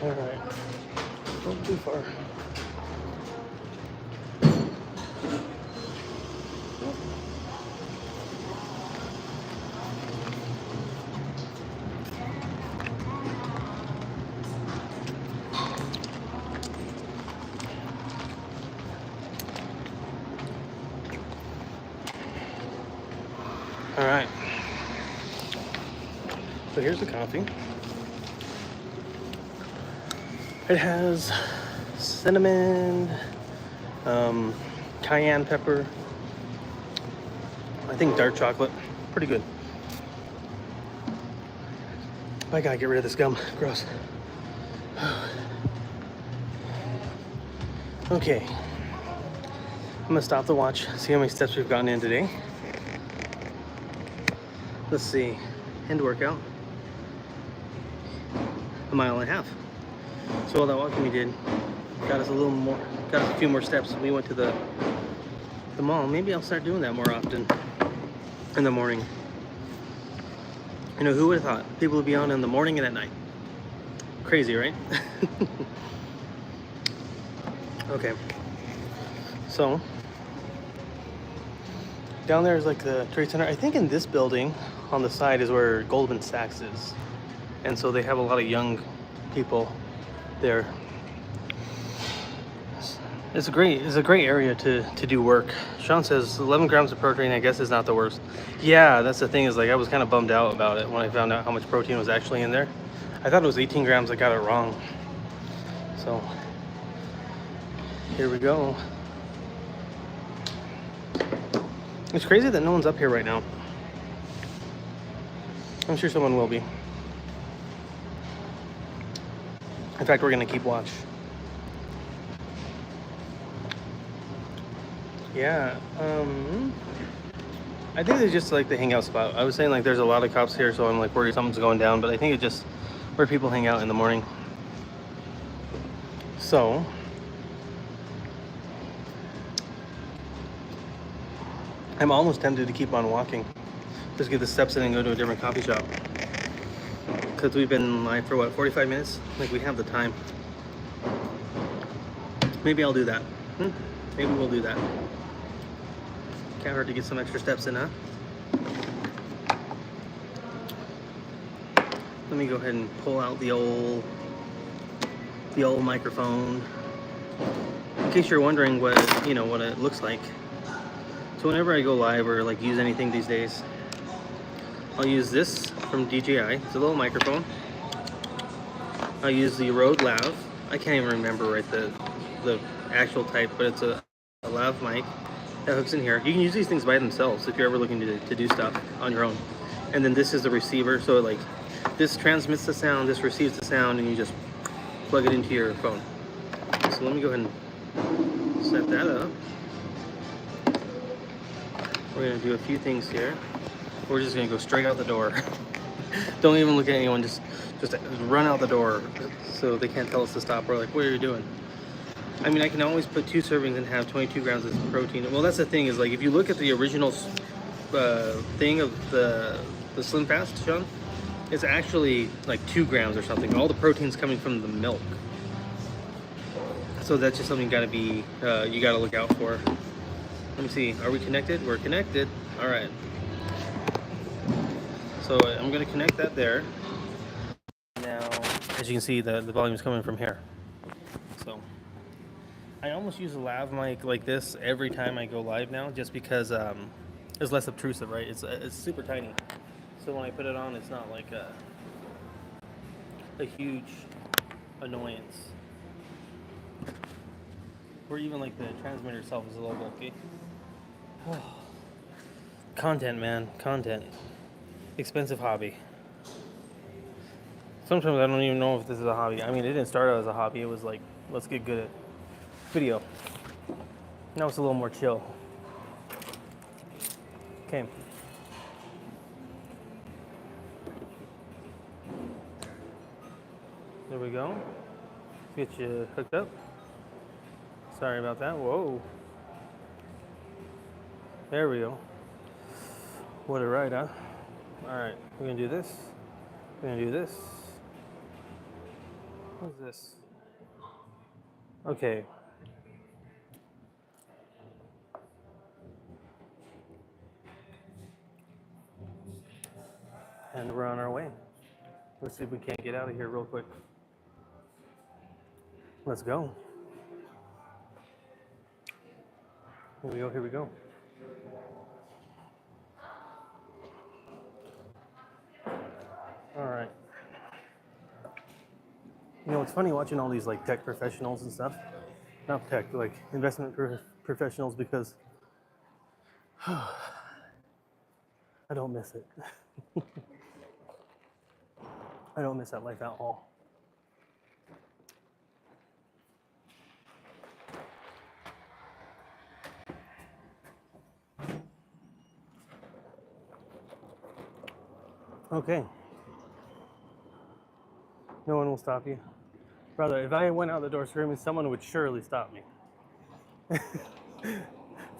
All right. Not too far. All right. So here's the coffee. It has cinnamon, cayenne pepper, I think dark chocolate. Pretty good. I gotta get rid of this gum. Gross. Okay. I'm gonna stop the watch, see how many steps we've gotten in today. Let's see. End workout. 1.5 miles. So all that walking we did got us a few more steps. We went to the mall. Maybe I'll start doing that more often in the morning. You know, who would have thought people would be on in the morning and at night? Crazy, right? Okay. So down there is like the Trade Center. I think in this building on the side is where Goldman Sachs is. And so they have a lot of young people there. It's a great area to do work. Sean says 11 grams of protein, I guess, is not the worst. Yeah, that's the thing, is like I was kind of bummed out about it when I found out how much protein was actually in there. I thought it was 18 grams. I got it wrong. So here we go. It's crazy that no one's up here right now. I'm sure someone will be. In fact, we're gonna keep watch. Yeah, I think it's just like the hangout spot. I was saying like there's a lot of cops here, so I'm like worried something's going down, but I think it's just where people hang out in the morning. So I'm almost tempted to keep on walking. Just get the steps in and go to a different coffee shop. Because we've been live for what, 45 minutes? Like we have the time. Maybe I'll do that. Maybe we'll do that. Can't hurt to get some extra steps in, huh? Let me go ahead and pull out the old microphone. In case you're wondering what it looks like. So whenever I go live or like use anything these days, I'll use this from DJI. It's a little microphone. I'll use the Rode Lav. I can't even remember the actual type, but it's a lav mic that hooks in here. You can use these things by themselves if you're ever looking to do stuff on your own. And then this is the receiver, so like this transmits the sound, this receives the sound, and you just plug it into your phone. So let me go ahead and set that up. We're gonna do a few things here. We're just gonna go straight out the door. Don't even look at anyone, just run out the door so they can't tell us to stop. We're like, what are you doing? I mean, I can always put 2 servings and have 22 grams of protein. Well, that's the thing is like, if you look at the original thing of the Slim Fast, Sean, it's actually like 2 grams or something. All the protein's coming from the milk. So that's just something you gotta look out for. Let me see, are we connected? We're connected. All right. So I'm gonna connect that there. Now, as you can see, the volume is coming from here. So I almost use a lav mic like this every time I go live now, just because it's less obtrusive, right? It's super tiny, so when I put it on, it's not like a huge annoyance. Or even like the transmitter itself is a little bulky. Content, man, content. Expensive hobby. Sometimes I don't even know if this is a hobby. I mean, it didn't start out as a hobby. It was like, let's get good at video. Now it's a little more chill. Okay. There we go. Get you hooked up. Sorry about that. Whoa. There we go. What a ride, huh? All right, we're gonna do this. We're gonna do this. What's this? Okay. And we're on our way. Let's see if we can't get out of here real quick. Let's go. Here we go, here we go. All right. You know, it's funny watching all these like tech professionals and stuff. Not tech, like investment professionals, because I don't miss it. I don't miss that life at all. Okay. No one will stop you. Brother, if I went out the door screaming, someone would surely stop me.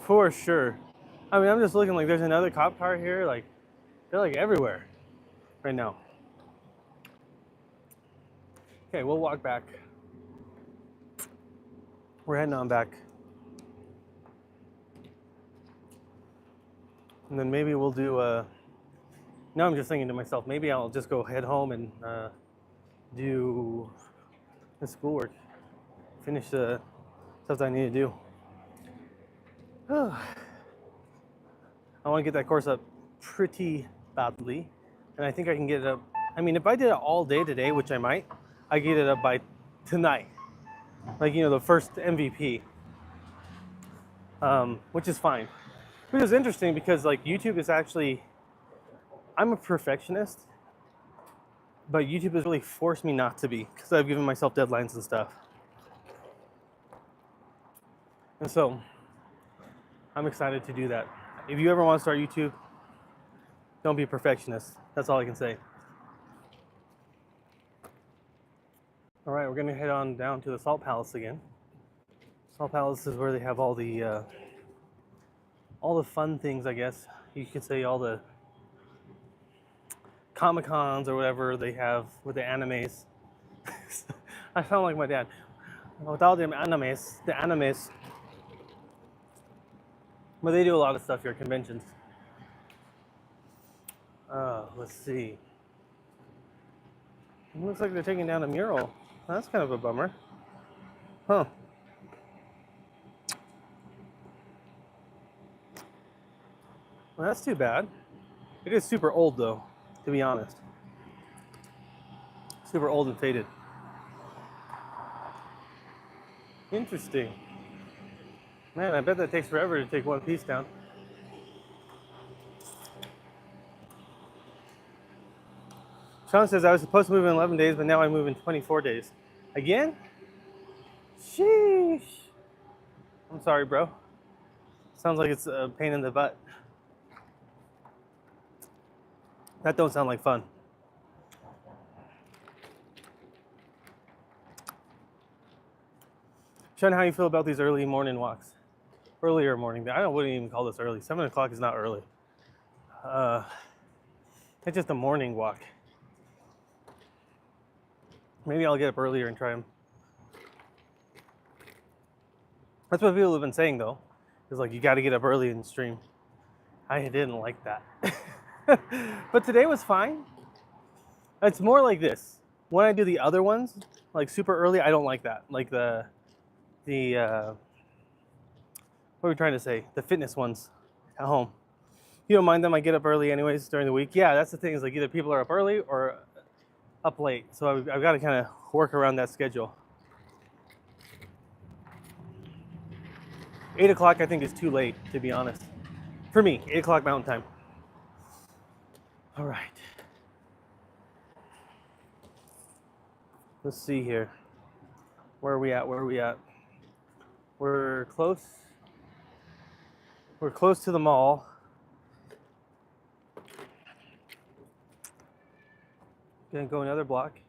For sure. I mean, I'm just looking like there's another cop car here. Like, they're like everywhere right now. Okay, we'll walk back. We're heading on back. And then maybe we'll do, now I'm just thinking to myself, maybe I'll just go head home and do the schoolwork. Finish the stuff that I need to do. I want to get that course up pretty badly. And I think I can get it up. I mean, if I did it all day today, which I might, I get it up by tonight. Like, you know, the first MVP. Which is fine. Which is interesting because, like, YouTube is actually, I'm a perfectionist, but YouTube has really forced me not to be, because I've given myself deadlines and stuff. And so, I'm excited to do that. If you ever want to start YouTube, Don't be perfectionists. That's all I can say. All right, we're gonna head on down to the Salt Palace again. Salt Palace is where they have all the fun things, I guess. You could say all the Comic Cons or whatever they have with the animes. I sound like my dad. With all the animes. But they do a lot of stuff here at conventions. Let's see. It looks like they're taking down a mural. That's kind of a bummer. Huh. Well, that's too bad. It is super old, though, to be honest. Super old and faded. Interesting. Man, I bet that takes forever to take one piece down. Sean says I was supposed to move in 11 days, but now I move in 24 days. Again? Sheesh. I'm sorry, bro. Sounds like it's a pain in the butt. That don't sound like fun. Sean, how you feel about these early morning walks? Earlier morning. I wouldn't even call this early. 7 o'clock is not early. It's just a morning walk. Maybe I'll get up earlier and try them. That's what people have been saying, though. It's like, you got to get up early and stream. I didn't like that. But today was fine. It's more like this. When I do the other ones, like super early, I don't like that. Like the what are we trying to say? The fitness ones at home. You don't mind them. I get up early anyways during the week. Yeah, that's the thing, is like either people are up early or up late. So I've got to kind of work around that schedule. 8 o'clock I think is too late, to be honest. For me, 8 o'clock Mountain Time. All right. Let's see here. Where are we at? We're close. We're close to the mall. Gonna go another block.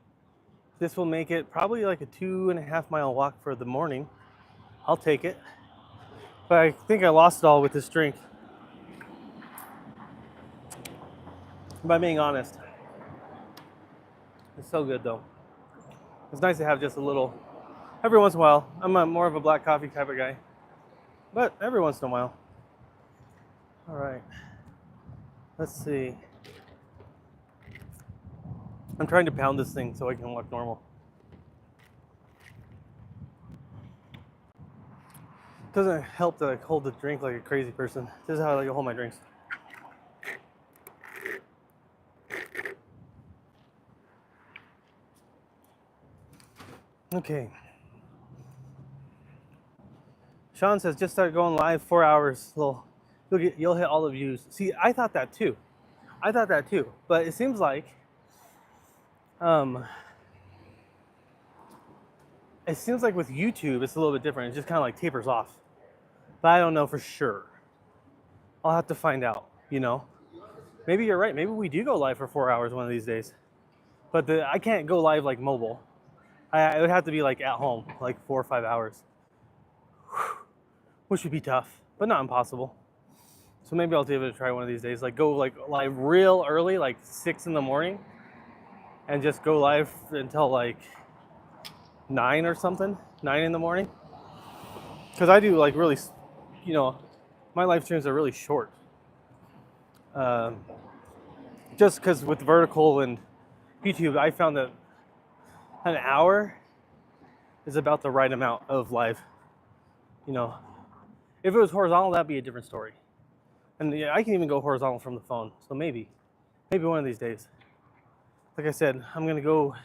This will make it probably like a 2.5 mile walk for the morning. I'll take it. But I think I lost it all with this drink. By being honest. It's so good though. It's nice to have just a little, every once in a while. I'm more of a black coffee type of guy. But every once in a while. All right. Let's see. I'm trying to pound this thing so I can walk normal. Doesn't help that I hold the drink like a crazy person. This is how I like to hold my drinks. Okay. Sean says just start going live 4 hours. You'll hit all the views. See, I thought that too. But it seems like with YouTube it's a little bit different. It just kind of like tapers off. But I don't know for sure. I'll have to find out, you know. Maybe you're right. Maybe we do go live for 4 hours one of these days. But I can't go live like mobile. It would have to be like at home, like 4 or 5 hours. Which would be tough, but not impossible. So maybe I'll give it a try one of these days. Like go like live real early, like 6 in the morning, and just go live until like 9 or something, 9 in the morning. Because I do like really, you know, my live streams are really short. Just because with vertical and YouTube, I found that an hour is about the right amount of live. You know, if it was horizontal, that'd be a different story. And yeah, I can even go horizontal from the phone. So maybe one of these days. Like I said, I'm gonna go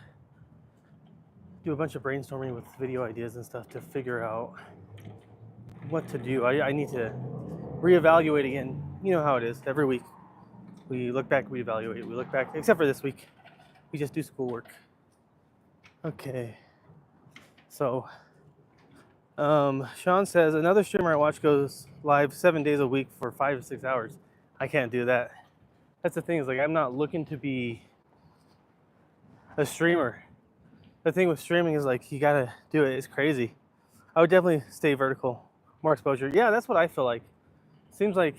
do a bunch of brainstorming with video ideas and stuff to figure out what to do. I need to reevaluate again. You know how it is. Every week, we look back, we evaluate, we look back. Except for this week, we just do schoolwork. Okay. So, Sean says another streamer I watch goes live 7 days a week for 5 to 6 hours. I can't do that. That's the thing, is like I'm not looking to be a streamer. The thing with streaming is like you gotta do it. It's crazy. I would definitely stay vertical, more exposure. Yeah, that's what I feel like. Seems like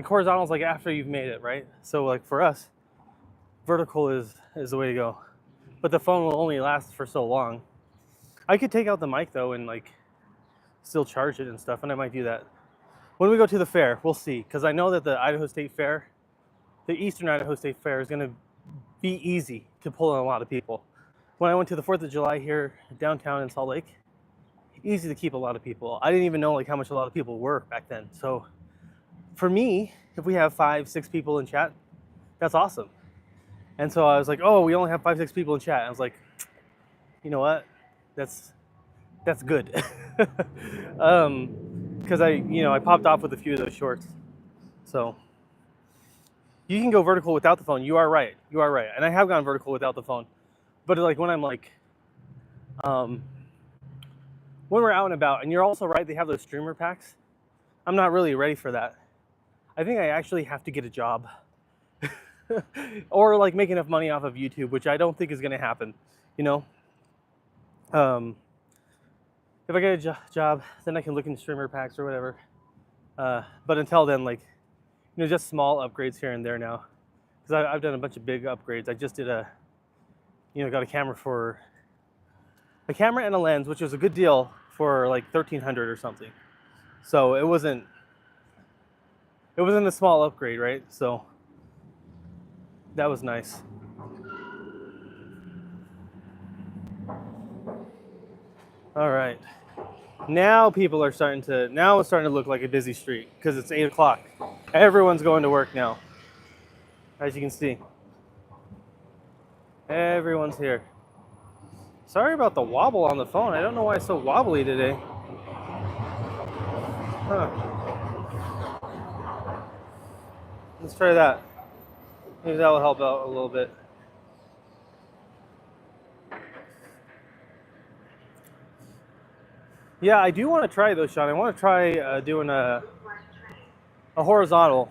horizontal is like after you've made it, right? So like for us, vertical is the way to go. But the phone will only last for so long. I could take out the mic though and like still charge it and stuff, and I might do that. When we go to the fair, we'll see, because I know that the Idaho State Fair, the Eastern Idaho State Fair, is going to be easy to pull in a lot of people. When I went to the 4th of July here downtown in Salt Lake, easy to keep a lot of people. I didn't even know like how much a lot of people were back then. So for me, if we have 5-6 people in chat, that's awesome. And so I was like, oh, we only have 5-6 people in chat. I was like, you know what? That's good. Because I popped off with a few of those shorts. So you can go vertical without the phone. You are right. And I have gone vertical without the phone. But like when I'm like, when we're out and about, and you're also right, they have those streamer packs. I'm not really ready for that. I think I actually have to get a job. Or like make enough money off of YouTube, which I don't think is going to happen, you know? If I get a job, then I can look into streamer packs or whatever. But until then, like, just small upgrades here and there now. Because I've done a bunch of big upgrades. I just did got a camera and a lens, which was a good deal for like $1,300 or something. So it wasn't a small upgrade, right? So that was nice. All right. Now it's starting to look like a busy street because it's 8 o'clock. Everyone's going to work now. As you can see. Everyone's here. Sorry about the wobble on the phone. I don't know why it's so wobbly today. Huh. Let's try that. Maybe that will help out a little bit. Yeah, I do want to try those, Sean. I want to try doing a horizontal.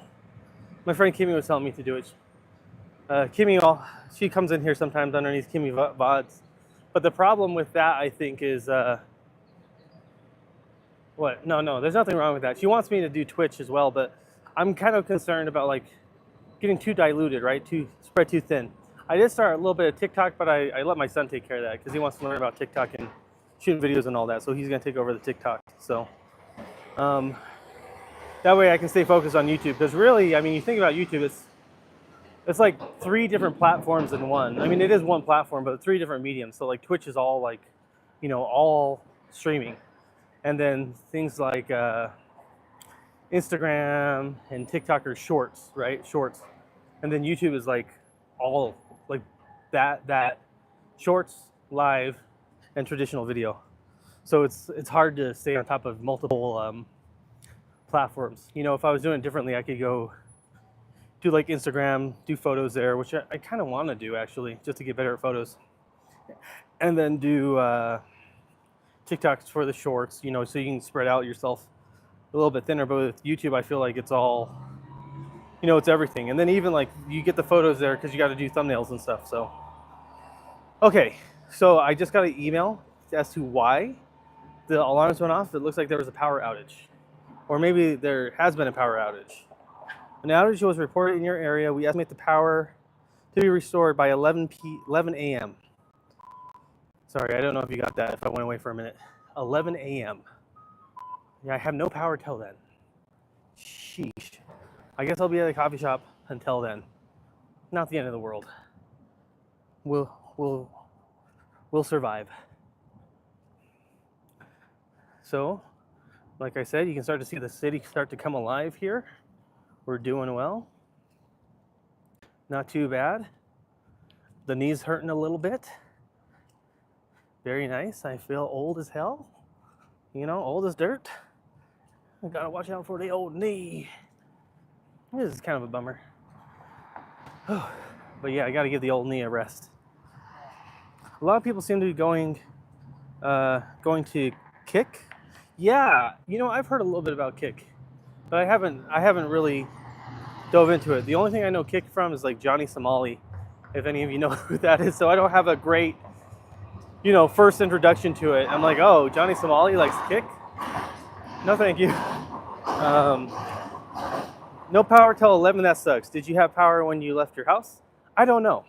My friend Kimmy was telling me to do it. Kimmy, she comes in here sometimes underneath Kimmy VODs. But the problem with that, I think, is what? No, there's nothing wrong with that. She wants me to do Twitch as well, but I'm kind of concerned about like getting too diluted, right? Spread too thin. I did start a little bit of TikTok, but I let my son take care of that because he wants to learn about TikTok and shooting videos and all that. So he's going to take over the TikTok. So that way I can stay focused on YouTube. Because really, I mean, you think about YouTube, it's like 3 different platforms in one. I mean, it is one platform, but 3 different mediums. So like Twitch is all like, all streaming. And then things like Instagram and TikTok are shorts, right? Shorts. And then YouTube is like all like that shorts, live, and traditional video. So it's hard to stay on top of multiple platforms. If I was doing it differently, I could go do like Instagram, do photos there, which I kind of want to do actually, just to get better at photos. And then do TikToks for the shorts, so you can spread out yourself a little bit thinner. But with YouTube, I feel like it's all, it's everything. And then even like you get the photos there because you got to do thumbnails and stuff. So, okay. So I just got an email as to why the alarms went off. It looks like there was a power outage. Or maybe there has been a power outage. An outage was reported in your area. We estimate the power to be restored by 11 a.m. Sorry, I don't know if you got that, if I went away for a minute. 11 a.m. Yeah, I have no power till then. Sheesh. I guess I'll be at a coffee shop until then. Not the end of the world. We'll survive. So, like I said, you can start to see the city start to come alive here. We're doing well. Not too bad. The knee's hurting a little bit. Very nice. I feel old as hell. Old as dirt. I gotta watch out for the old knee. This is kind of a bummer. But yeah, I gotta give the old knee a rest. A lot of people seem to be going to Kick. Yeah, I've heard a little bit about Kick, but I haven't really dove into it. The only thing I know Kick from is like Johnny Somali, if any of you know who that is. So I don't have a great, first introduction to it. I'm like, oh, Johnny Somali likes Kick? No, thank you. No power till 11, that sucks. Did you have power when you left your house? I don't know.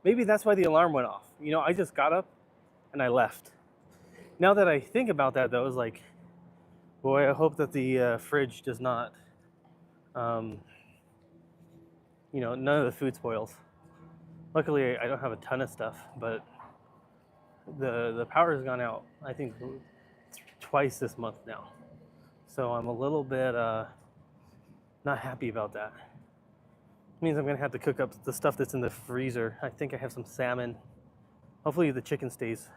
Maybe that's why the alarm went off. I just got up and I left. Now that I think about that, though, it's like, boy, I hope that the fridge does not, none of the food spoils. Luckily, I don't have a ton of stuff, but the power has gone out, I think, twice this month now. So I'm a little bit not happy about that. It means I'm gonna have to cook up the stuff that's in the freezer. I think I have some salmon. Hopefully the chicken stays,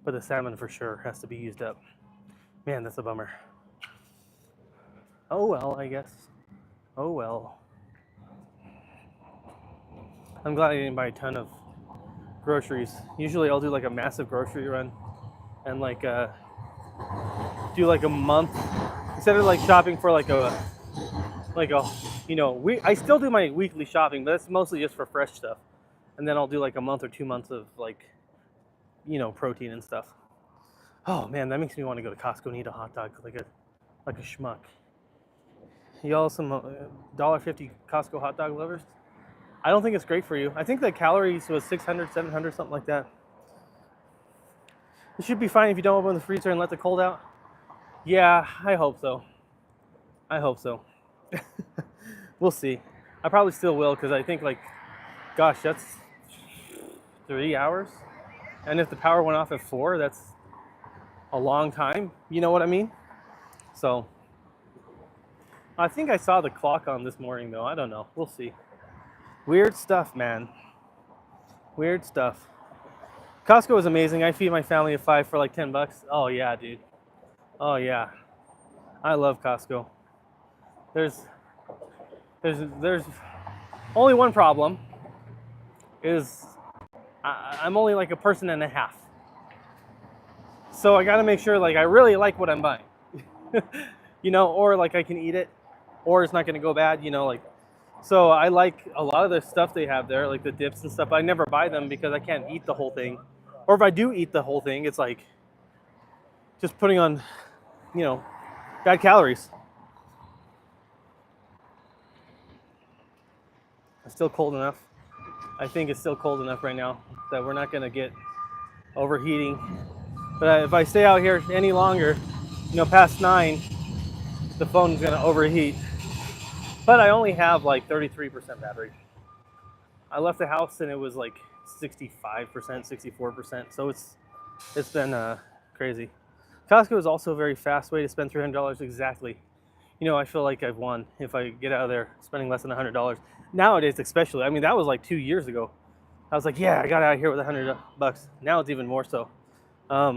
but the salmon for sure has to be used up. Man, that's a bummer. Oh well, I guess. Oh well. I'm glad I didn't buy a ton of groceries. Usually I'll do like a massive grocery run and like do like a month instead of like shopping for I still do my weekly shopping, but it's mostly just for fresh stuff. And then I'll do like a month or 2 months of like, protein and stuff. Oh man, that makes me want to go to Costco and eat a hot dog like a schmuck. Y'all some $1.50 Costco hot dog lovers? I don't think it's great for you. I think the calories was 600, 700, something like that. It should be fine if you don't open the freezer and let the cold out. Yeah, I hope so. We'll see. I probably still will because I think gosh, that's 3 hours. And if the power went off at 4, that's a long time. You know what I mean? So I think I saw the clock on this morning though. I don't know. We'll see. Weird stuff, man. Weird stuff. Costco is amazing. I feed my family of 5 for like $10. Oh yeah, dude. Oh yeah. I love Costco. There's only one problem is I'm only like a person and a half. So I got to make sure I really like what I'm buying. Or I can eat it or it's not going to go bad, So I like a lot of the stuff they have there, like the dips and stuff. I never buy them because I can't eat the whole thing. Or if I do eat the whole thing, it's like just putting on, bad calories. It's still cold enough. I think it's still cold enough right now that we're not going to get overheating. But if I stay out here any longer, past 9, the phone's going to overheat. But I only have like 33% battery. I left the house and it was like 65%, 64%. So it's been crazy. Costco is also a very fast way to spend $300 exactly. I feel like I've won if I get out of there spending less than $100. Nowadays, especially. I mean, that was like 2 years ago. I was like, yeah, I got out of here with $100. Now it's even more so. I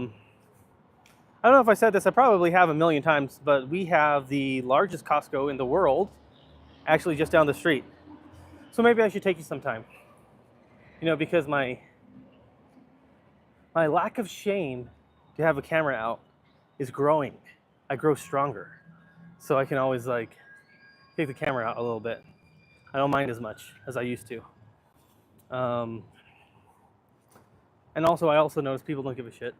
don't know if I said this. I probably have a million times, but we have the largest Costco in the world, actually just down the street. So maybe I should take you sometime. Because my lack of shame to have a camera out is growing. I grow stronger. So I can always take the camera out a little bit. I don't mind as much as I used to. And also, I also notice people don't give a shit.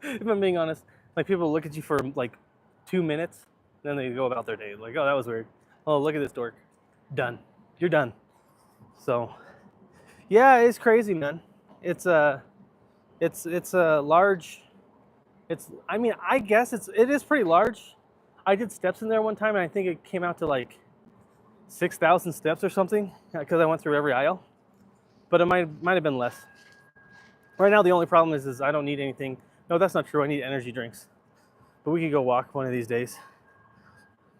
If I'm being honest, people look at you for 2 minutes, then they go about their day. Like, oh, that was weird. Oh, look at this dork. Done. You're done. So, yeah, it's crazy, man. It's a large. I guess it is pretty large. I did steps in there one time, and I think it came out to 6,000 steps or something because I went through every aisle. But it might have been less. Right now, the only problem is I don't need anything. No, that's not true. I need energy drinks. But we could go walk one of these days.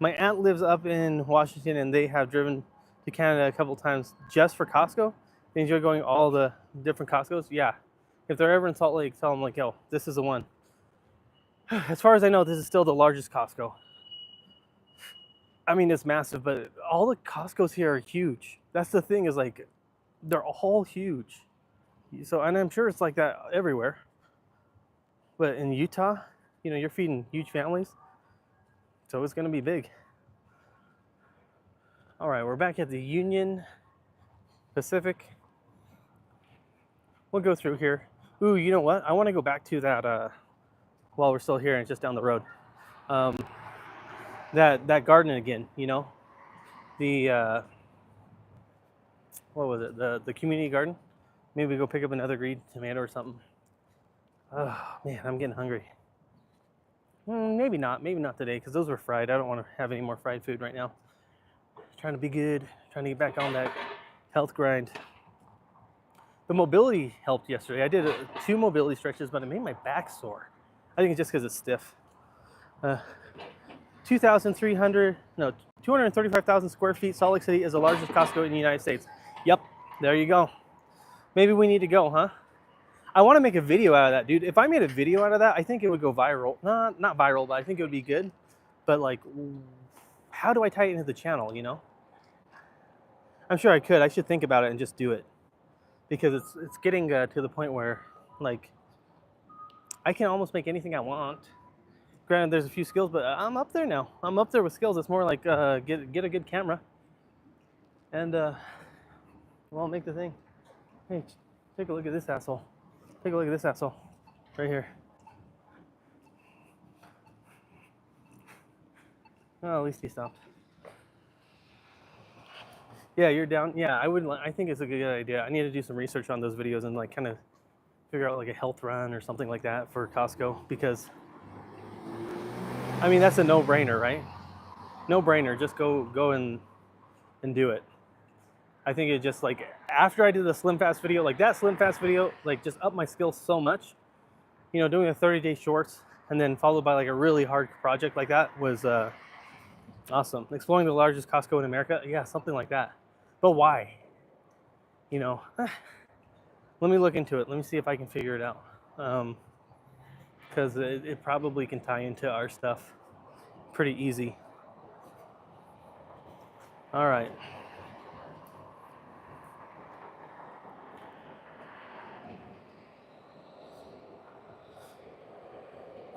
My aunt lives up in Washington, and they have driven to Canada a couple times just for Costco. They enjoy going all the different Costcos. Yeah. If they're ever in Salt Lake, tell them yo, this is the one. As far as I know, this is still the largest Costco. I mean, it's massive, but all the Costcos here are huge. That's the thing is they're all huge. So, and I'm sure it's like that everywhere. But in Utah, you're feeding huge families. So it's going to be big. All right, we're back at the Union Pacific. We'll go through here. Ooh, you know what? I want to go back to that while we're still here and just down the road. Um, that garden again, you know, the what was it? The community garden. Maybe we go pick up another green tomato or something. Oh man, I'm getting hungry. Maybe not today because those were fried. I don't want to have any more fried food right now. Trying to be good, trying to get back on that health grind. The mobility helped yesterday. I did 2 mobility stretches, but it made my back sore. I think it's just because it's stiff. 235,000 square feet. Salt Lake City is the largest Costco in the United States. Yep, there you go. Maybe we need to go, huh? I want to make a video out of that, dude. If I made a video out of that, I think it would go viral. Not viral, but I think it would be good. But like, how do I tie it into the channel, you know? I'm sure I could. I should think about it and just do it. Because it's getting to the point where, like, I can almost make anything I want. Granted, there's a few skills, but I'm up there now. I'm up there with skills. It's more like get a good camera. And, well, make the thing. Hey, take a look at this asshole. Take a look at this asshole. Right here. Oh, at least he stopped. Yeah, you're down. Yeah, I think it's a good idea. I need to do some research on those videos and like kind of figure out like a health run or something like that for Costco because, I mean, that's a no-brainer, right? No-brainer. Just go and do it. I think it just like after I did the Slim Fast video, like that Slim Fast video, like just upped my skills so much. You know, doing a 30-day shorts and then followed by like a really hard project like that was awesome. Exploring the largest Costco in America, yeah, something like that. But why? You know, let me look into it. Let me see if I can figure it out. Because it probably can tie into our stuff pretty easy. All right.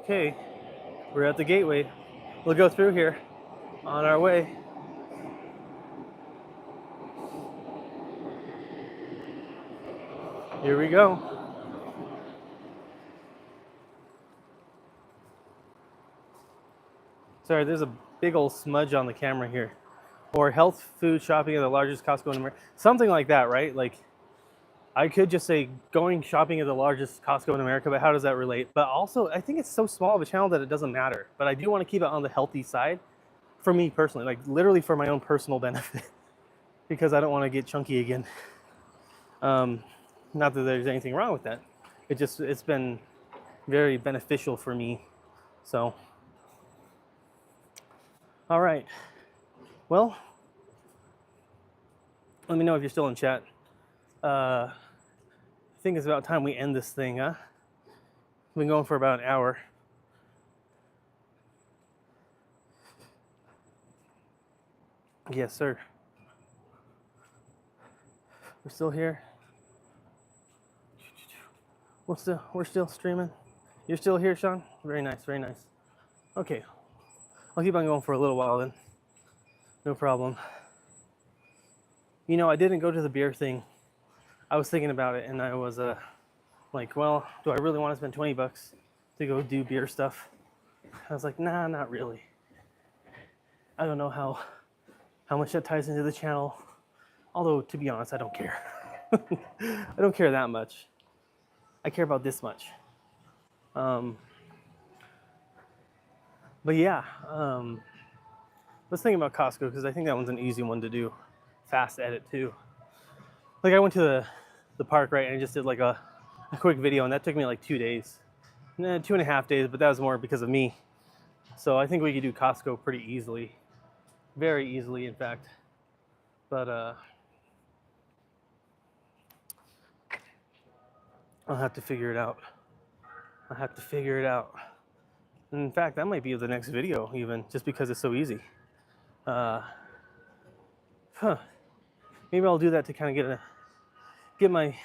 Okay, we're at the gateway. We'll go through here on our way. Here we go. Sorry, there's a big old smudge on the camera here. Or health food shopping at the largest Costco in America. Something like that, right? Like, I could just say going shopping at the largest Costco in America, but how does that relate? But also, I think it's so small of a channel that it doesn't matter. But I do want to keep it on the healthy side for me personally, like literally for my own personal benefit, because I don't want to get chunky again. Not that there's anything wrong with that. It's been very beneficial for me. So, all right. Well, let me know if you're still in chat. I think it's about time we end this thing, huh? We've been going for about an hour. Yes, sir. We're still here. We're still streaming. You're still here, Sean? Very nice, very nice. Okay. I'll keep on going for a little while then. No problem. You know, I didn't go to the beer thing. I was thinking about it and I was like, well, do I really want to spend 20 bucks to go do beer stuff? I was like, nah, not really. I don't know how much that ties into the channel. Although, to be honest, I don't care. I don't care that much. I care about this much. But yeah, let's think about Costco because I think that one's an easy one to do. Fast edit too. Like I went to the park, right, and I just did like a quick video and that took me like 2 days. 2.5 days, but that was more because of me. So I think we could do Costco pretty easily. Very easily, in fact. But I'll have to figure it out. And in fact, that might be the next video even, just because it's so easy. Maybe I'll do that to kind of get my,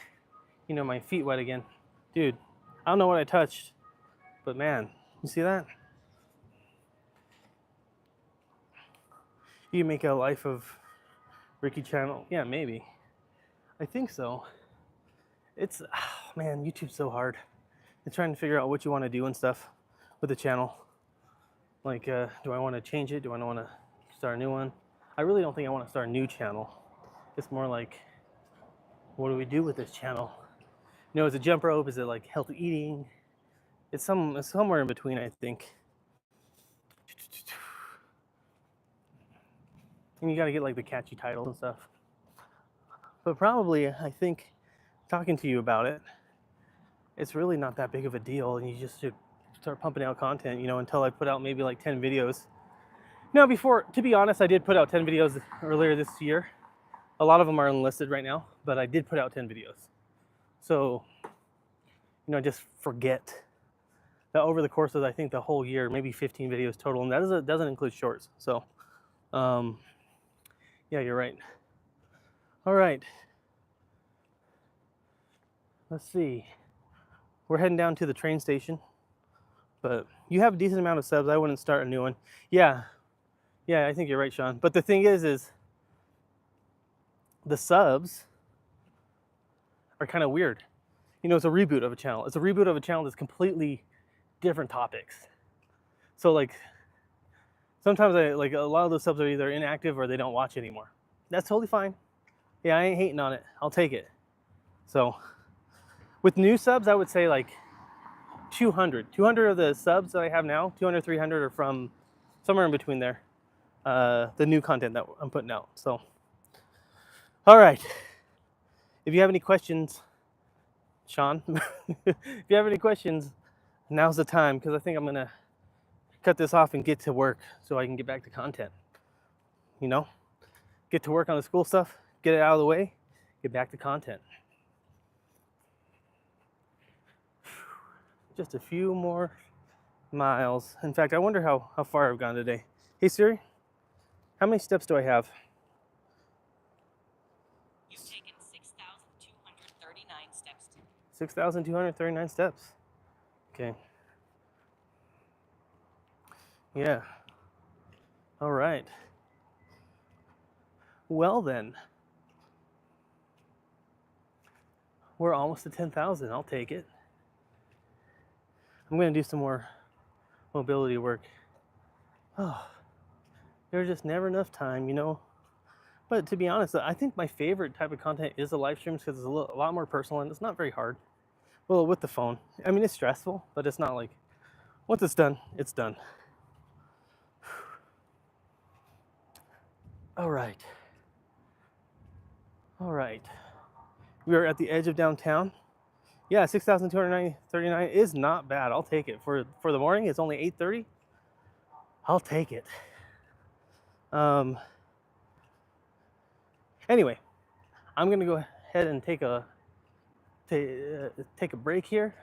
my feet wet again. Dude, I don't know what I touched, but man, you see that? You make a life of Ricky channel. Yeah, maybe. I think so. It's, man, YouTube's so hard. It's trying to figure out what you want to do and stuff with the channel. Like, do I want to change it? Do I want to start a new one? I really don't think I want to start a new channel. It's more like, what do we do with this channel? You know, is it jump rope? Is it like healthy eating? It's somewhere in between, I think. And you got to get like the catchy titles and stuff. But probably, I think, talking to you about it, it's really not that big of a deal, and you just should start pumping out content, you know, until I put out maybe like 10 videos. Now, before, to be honest, I did put out 10 videos earlier this year. A lot of them are unlisted right now, but I did put out 10 videos. So, you know, just forget that over the course of, I think, the whole year, maybe 15 videos total, and that doesn't include shorts. So, yeah, you're right. All right. Let's see. We're heading down to the train station, but you have a decent amount of subs. I wouldn't start a new one. Yeah, I think you're right, Sean. But the thing is the subs are kind of weird. You know, it's a reboot of a channel. It's a reboot of a channel that's completely different topics. So like, sometimes a lot of those subs are either inactive or they don't watch anymore. That's totally fine. Yeah, I ain't hating on it. I'll take it. So with new subs, I would say like 200. 200 of the subs that I have now, 200, 300 are from somewhere in between there. The new content that I'm putting out. So, all right. If you have any questions, Sean, if you have any questions, now's the time, because I think I'm gonna cut this off and get to work so I can get back to content. You know, get to work on the school stuff, get it out of the way, get back to content. Just a few more miles. In fact, I wonder how far I've gone today. Hey Siri, how many steps do I have? You've taken 6,239 steps. 6,239 steps. Okay. Yeah. All right. Well then, we're almost to 10,000. I'll take it. I'm gonna do some more mobility work. Oh, there's just never enough time, you know. But to be honest, I think my favorite type of content is the live streams, because it's a lot more personal and it's not very hard. Well, with the phone, I mean, it's stressful, but it's not like, once it's done, it's done. All right. All right. We are at the edge of downtown. Yeah, 6,239 is not bad. I'll take it. For the morning, it's only 8:30. I'll take it. Anyway, I'm gonna go ahead and take a break here,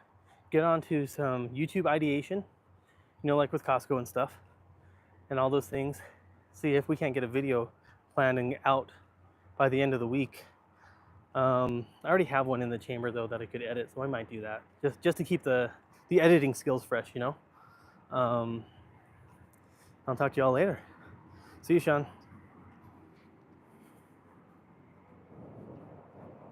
get on to some YouTube ideation, you know, like with Costco and stuff, and all those things. See if we can't get a video planning out by the end of the week. I already have one in the chamber though that I could edit, so I might do that just to keep the editing skills fresh, you know. I'll talk to y'all later. See you, Sean.